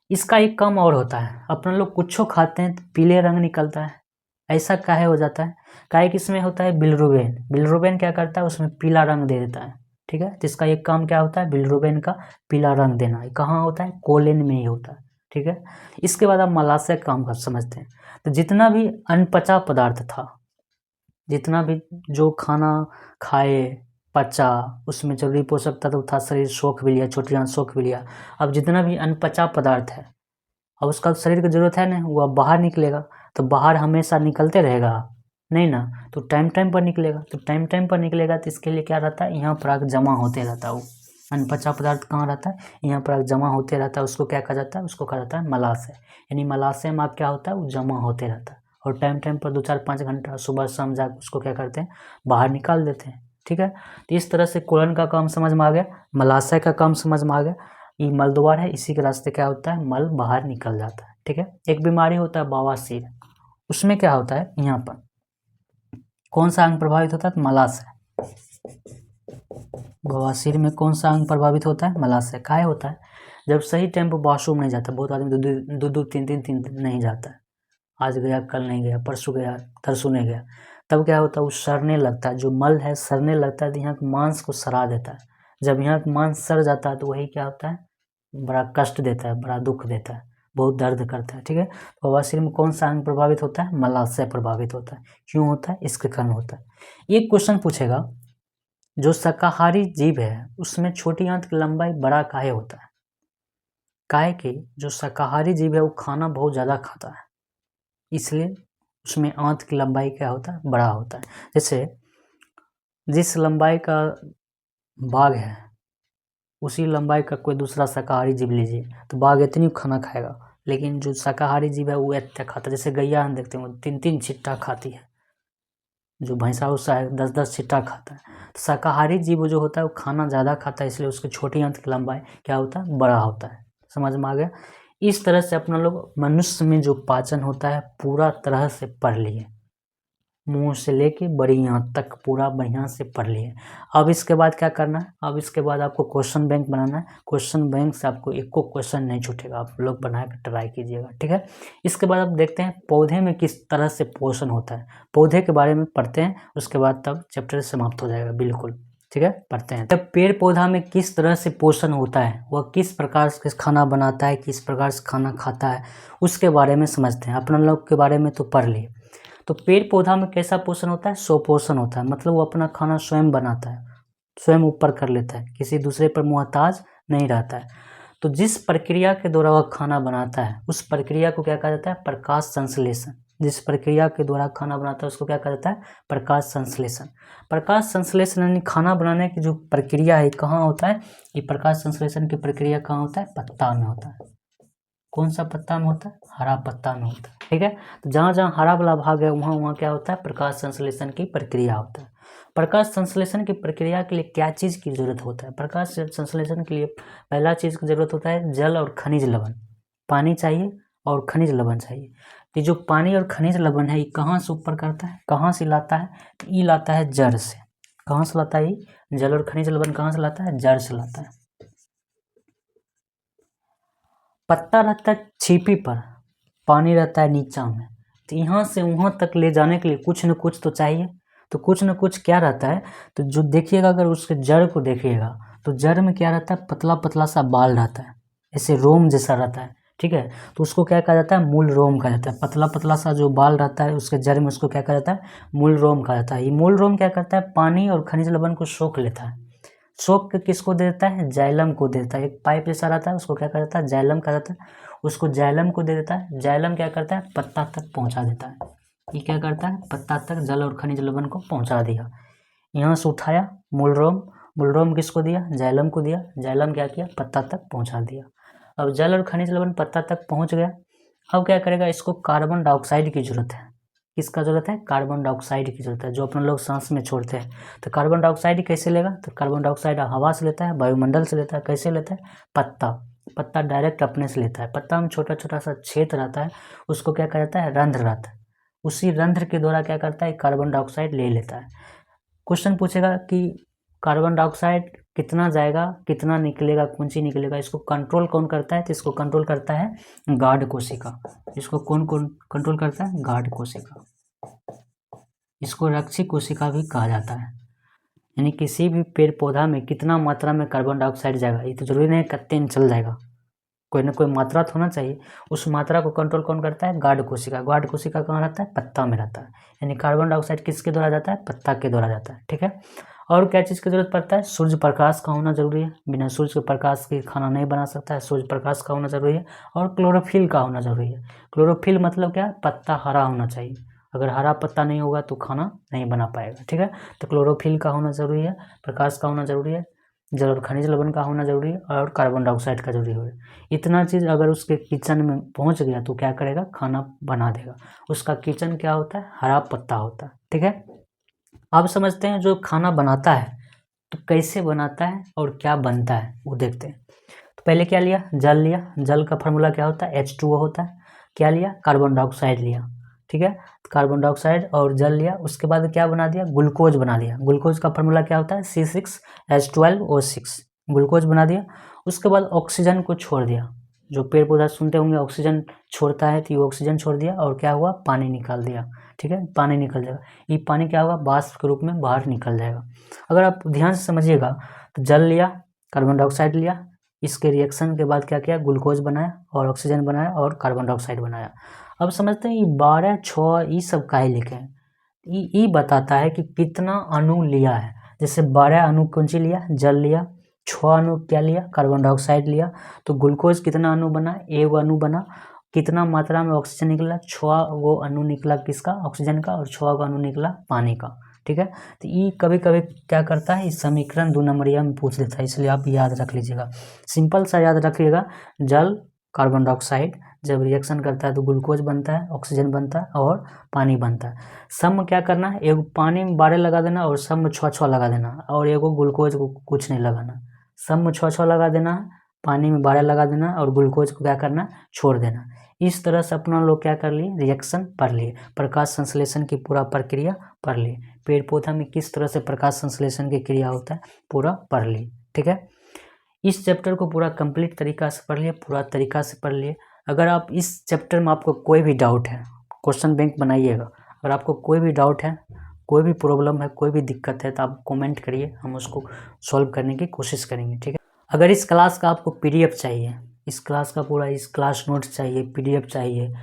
इसका एक काम और होता है, अपना लोग कुछ खाते हैं तो पीले रंग निकलता है, ऐसा काहे हो जाता है, काहे कि इसमें होता है बिलिरुबिन। बिलिरुबिन क्या करता है, उसमें पीला रंग दे देता है, ठीक है। जिसका एक काम क्या होता है, बिलिरुबिन का पीला रंग देना। कहाँ होता है, कोलिन में ही होता है, ठीक है। इसके बाद आप मलाशय का काम कर समझते हैं। तो जितना भी अनपचा पदार्थ था, जितना भी जो खाना खाए पचा, उसमें जरूरी पोषक तत्व था, शरीर सोख भी लिया, छोटी आंत सोख भी लिया। अब जितना भी अनपचा पदार्थ है, अब उसका शरीर की जरूरत है ना, वो अब बाहर निकलेगा। तो बाहर हमेशा निकलते रहेगा नहीं ना, तो टाइम टाइम पर निकलेगा। तो टाइम टाइम पर निकलेगा तो इसके लिए क्या रहता है, यहाँ पर आग जमा होते रहता है। वो अनपचा पदार्थ कहाँ रहता है, यहाँ पर आग जमा होते रहता है। उसको क्या कहा जाता है, उसको कहा जाता है मलाशय। यानी मलाशय में आग क्या होता है, वो जमा होते रहता है, और टाइम टाइम पर 2-4-5 घंटा सुबह शाम जाकर उसको क्या करते हैं, बाहर निकाल देते हैं, ठीक है। तो इस तरह से कोलन का काम समझ में आ गया, मलाशय का काम समझ में आ गया। ये मल द्वार है, इसी के रास्ते क्या होता है, मल बाहर निकल जाता है, ठीक है। एक बीमारी होता है बवासीर, उसमें क्या होता है, यहाँ पर कौन सा अंग प्रभावित होता है, मलाशय। बवासीर में कौन सा अंग प्रभावित होता है, मलाशय। काहे होता है, जब सही टाइम पर वॉशरूम नहीं जाता, बहुत आदमी दो 3 दिन नहीं जाता है, आज गया कल नहीं गया, परसों गया तरसों नहीं गया, तब क्या होता है, वो सड़ने लगता है, जो मल है सड़ने लगता है, तो यहाँ के मांस को सड़ा देता है। जब यहाँ का मांस सड़ जाता है तो वही क्या होता है, बड़ा कष्ट देता है, बड़ा दुख देता है, बहुत दर्द करता है, ठीक है। बवासीर में कौन सा अंग प्रभावित होता है, मलाशय प्रभावित होता है। क्यों होता है, इसके कारण होता है। एक क्वेश्चन पूछेगा, जो शाकाहारी जीव है उसमें छोटी आंत की लंबाई बड़ा काहे होता है। काहे कि जो शाकाहारी जीव है वो खाना बहुत ज़्यादा खाता है, इसलिए उसमें आंत की लंबाई क्या होता है, बड़ा होता है। जैसे जिस लंबाई का बाघ है उसी लंबाई का कोई दूसरा शाकाहारी जीव लीजिए तो बाघ इतनी खाना खाएगा, लेकिन जो शाकाहारी जीव है वो इतना खाता है। जैसे गैया हम देखते हैं 3-3 छिट्टा खाती है, जो भैंसा उसा है 10-10 छिट्टा खाता है। तो शाकाहारी जीव जो होता है वो खाना ज़्यादा खाता है, इसलिए उसकी छोटी आंत की लंबाई क्या होता है, बड़ा होता है। समझ में आ गया। इस तरह से अपना लोग मनुष्य में जो पाचन होता है पूरा तरह से पढ़ लिए। मुंह से लेके बड़ी आंत तक पूरा बढ़िया से पढ़ लिए। अब इसके बाद क्या करना है, अब इसके बाद आपको क्वेश्चन बैंक बनाना है। क्वेश्चन बैंक से आपको एक को क्वेश्चन नहीं छूटेगा, आप लोग बना कर ट्राई कीजिएगा, ठीक है। इसके बाद आप देखते हैं पौधे में किस तरह से पोषण होता है, पौधे के बारे में पढ़ते हैं, उसके बाद तब चैप्टर समाप्त हो जाएगा बिल्कुल, ठीक है। पढ़ते हैं तब पेड़ पौधा में किस तरह से पोषण होता है, वह किस प्रकार से खाना बनाता है, किस प्रकार से खाना खाता है, उसके बारे में समझते हैं। अपना लोग के बारे में तो पढ़ लिए। तो पेड़ पौधा में कैसा पोषण होता है, स्वपोषण होता है, मतलब वो अपना खाना स्वयं बनाता है, स्वयं ऊपर कर लेता है, किसी दूसरे पर मोहताज नहीं रहता है। तो जिस प्रक्रिया के द्वारा वह खाना बनाता है उस प्रक्रिया को क्या कहा जाता है, प्रकाश संश्लेषण। जिस प्रक्रिया के द्वारा खाना बनाता है उसको क्या कहा जाता है, प्रकाश संश्लेषण। प्रकाश संश्लेषण यानी खाना बनाने की जो प्रक्रिया है कहाँ होता है, ये प्रकाश संश्लेषण की प्रक्रिया कहाँ होता है, पत्ता में होता है। कौन सा पत्ता में होता है, हरा पत्ता में होता है, ठीक है। तो जहाँ जहाँ हरा वाला भाग है वहाँ वहाँ क्या होता है, प्रकाश संश्लेषण की प्रक्रिया होता है। प्रकाश संश्लेषण की प्रक्रिया के लिए क्या चीज़ की जरूरत होता है, प्रकाश संश्लेषण के लिए पहला चीज़ की जरूरत होता है जल और खनिज लवण। पानी चाहिए और खनिज लवण चाहिए। ये जो पानी और खनिज लवण है ये कहाँ से ऊपर करता है, कहाँ से लाता है, ये लाता है जड़ से। कहाँ से लाता है, ये जल और खनिज लवण कहाँ से लाता है, जड़ से लाता है। पत्ता रहता है छिपी पर, पानी रहता है नीचा में, तो यहाँ से वहाँ तक ले जाने के लिए कुछ न कुछ तो चाहिए। तो कुछ न कुछ क्या रहता है, तो जो देखिएगा अगर उसके जड़ को देखिएगा तो जड़ में क्या रहता है, पतला पतला सा बाल रहता है, ऐसे रोम जैसा रहता है, ठीक है। तो उसको क्या कहा जाता है, मूल रोम कहा जाता है। पतला पतला सा जो बाल रहता है उसके जड़ में उसको क्या कहा जाता है, मूल रोम कहा जाता है। ये मूल रोम क्या करता है, पानी और खनिज लवण को सोख लेता है। सोख के किसको दे देता है, जाइलम को दे देता है। एक पाइप जैसा रहता है उसको क्या कहा जाता है, जाइलम कहा जाता है। उसको जाइलम को दे देता है, जाइलम क्या करता है, पत्ता तक पहुंचा देता है। ये क्या करता है, पत्ता तक जल और खनिज लवण को पहुंचा दिया। यहाँ से उठाया मूलरोम, मूलरोम किसको दिया, जाइलम को दिया, जाइलम क्या किया, पत्ता तक पहुंचा दिया। अब जल और खनिज लवण पत्ता तक पहुंच गया। अब क्या करेगा, इसको कार्बन डाइऑक्साइड की जरूरत है। किसका जरूरत है, कार्बन डाइऑक्साइड की जरूरत है, जो अपन लोग सांस में छोड़ते हैं। तो कार्बन डाइऑक्साइड कैसे लेगा, तो कार्बन डाइऑक्साइड हवा से लेता है, वायुमंडल से लेता है। कैसे लेता है, पत्ता, पत्ता डायरेक्ट अपने से लेता है। पत्ता में छोटा छोटा सा छेद रहता है, उसको क्या कहा जाता है, रंध्र रहता है। उसी रंध्र के द्वारा क्या करता है, कार्बन डाइऑक्साइड ले लेता है। क्वेश्चन पूछेगा कि कार्बन डाइऑक्साइड कितना जाएगा, कितना निकलेगा, कौन सी निकलेगा, इसको कंट्रोल कौन करता है, तो इसको कंट्रोल करता है गार्ड कोशिका। इसको कौन कौन कंट्रोल करता है, गार्ड कोशिका। इसको रक्षी कोशिका भी कहा जाता है। यानी किसी भी पेड़ पौधा में कितना मात्रा में कार्बन डाइऑक्साइड जाएगा, ये तो जरूरी नहीं कितने में चल जाएगा, कोई ना कोई मात्रा तो होना चाहिए। उस मात्रा को कंट्रोल कौन करता है, गार्ड कोशिका। गार्ड कोशिका कहाँ रहता है, पत्ता में रहता है। यानी कार्बन डाइऑक्साइड किसके द्वारा जाता है, पत्ता के द्वारा जाता है, ठीक है। और क्या चीज़ की जरूरत पड़ता है, सूर्य प्रकाश का होना जरूरी है। बिना सूर्य के प्रकाश के खाना नहीं बना सकता है, सूर्य प्रकाश का होना जरूरी है। और क्लोरोफिल का होना जरूरी है। क्लोरोफिल मतलब क्या, पत्ता हरा होना चाहिए। अगर हरा पत्ता नहीं होगा तो खाना नहीं बना पाएगा, ठीक है। तो क्लोरोफिल का होना जरूरी है, प्रकाश का होना जरूरी है, जल और खनिज लवण का होना जरूरी है, और कार्बन डाइऑक्साइड का जरूरी है। इतना चीज़ अगर उसके किचन में पहुंच गया तो क्या करेगा, खाना बना देगा। उसका किचन क्या होता है, हरा पत्ता होता है, ठीक है। अब समझते हैं जो खाना बनाता है तो कैसे बनाता है और क्या बनता है वो देखते हैं। तो पहले क्या लिया, जल लिया। जल का फार्मूला क्या होता है, H2O होता है। क्या लिया, कार्बन डाइऑक्साइड लिया, ठीक है। कार्बन डाइऑक्साइड और जल लिया, उसके बाद क्या बना दिया, ग्लूकोज बना लिया। ग्लूकोज का फार्मूला क्या होता है, C6H12O6, ग्लूकोज बना दिया। उसके बाद ऑक्सीजन को छोड़ दिया। जो पेड़ पौधा सुनते होंगे ऑक्सीजन छोड़ता है, तो ये ऑक्सीजन छोड़ दिया और क्या हुआ, पानी निकाल दिया, ठीक है। पानी निकल जाएगा, ये पानी क्या होगा, वाष्प के रूप में बाहर निकल जाएगा। अगर आप ध्यान से समझिएगा तो जल लिया, कार्बन डाइऑक्साइड लिया, इसके रिएक्शन के बाद क्या किया, ग्लूकोज बनाया और ऑक्सीजन बनाया और कार्बन डाइऑक्साइड बनाया। अब समझते हैं ये 12, 6 ये सब काहे लिखे हैं, ये बताता है कि कितना अणु लिया है। जैसे 12 अणु कौन सी लिया, जल लिया। 6 अणु क्या लिया, कार्बन डाइऑक्साइड लिया। तो ग्लूकोज कितना अणु बना, एक अणु बना। कितना मात्रा में ऑक्सीजन निकला, 6 गो अणु निकला किसका, ऑक्सीजन का, और 6 गो अणु निकला पानी का, ठीक है। तो ये कभी कभी क्या करता है, इस समीकरण 2 नंबरिया में पूछ देता है, इसलिए आप याद रख लीजिएगा। सिंपल सा याद रखिएगा, जल कार्बन डाइऑक्साइड जब रिएक्शन करता है तो ग्लूकोज बनता है, ऑक्सीजन बनता है और पानी बनता है। सम क्या करना है, एक पानी में 12 लगा देना और सम में 6 लगा देना, और एगो ग्लूकोज को कुछ नहीं लगाना। सम में 6 लगा देना है, पानी में 12 लगा देना और ग्लूकोज को क्या करना, छोड़ देना। इस तरह से अपना लोग क्या कर लिए, रिएक्शन पढ़ लिए, प्रकाश संश्लेषण की पूरा प्रक्रिया पढ़ लिए, पेड़ पौधा में किस तरह से प्रकाश संश्लेषण की क्रिया होता है पूरा पढ़ लिए। ठीक है, इस चैप्टर को पूरा कंप्लीट तरीका से पढ़ लिए, पूरा तरीका से पढ़ लिए। अगर आप इस चैप्टर में आपको कोई भी डाउट है, क्वेश्चन बैंक बनाइएगा। अगर आपको कोई भी डाउट है, कोई भी प्रॉब्लम है, कोई भी दिक्कत है तो आप कमेंट करिए, हम उसको सॉल्व करने की कोशिश करेंगे। ठीक है, अगर इस क्लास का आपको पीडीएफ चाहिए, इस क्लास का पूरा इस क्लास नोट्स चाहिए, पीडीएफ चाहिए,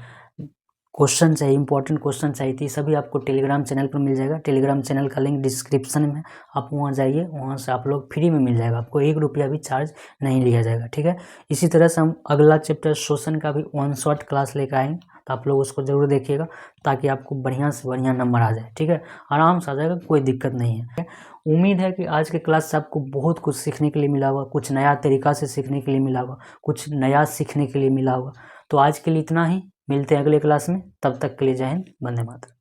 क्वेश्चन चाहिए, इंपॉर्टेंट क्वेश्चन चाहिए, तो ये सभी आपको टेलीग्राम चैनल पर मिल जाएगा। टेलीग्राम चैनल का लिंक डिस्क्रिप्शन में, आप वहाँ जाइए, वहाँ से आप लोग फ्री में मिल जाएगा, आपको 1 रुपया भी चार्ज नहीं लिया जाएगा। ठीक है, इसी तरह से हम अगला चैप्टर शोषण का भी 1 शॉट क्लास लेकर आएंगे, तो आप लोग उसको ज़रूर देखिएगा ताकि आपको बढ़िया से बढ़िया नंबर आ जाए। ठीक है, आराम से आ जाएगा, कोई दिक्कत नहीं है। उम्मीद है कि आज के क्लास से आपको बहुत कुछ सीखने के लिए मिला होगा, कुछ नया तरीका से सीखने के लिए मिला होगा, कुछ नया सीखने के लिए मिला होगा। तो आज के लिए इतना ही, मिलते हैं अगले क्लास में, तब तक के लिए जय हिंद, वंदे मातरम।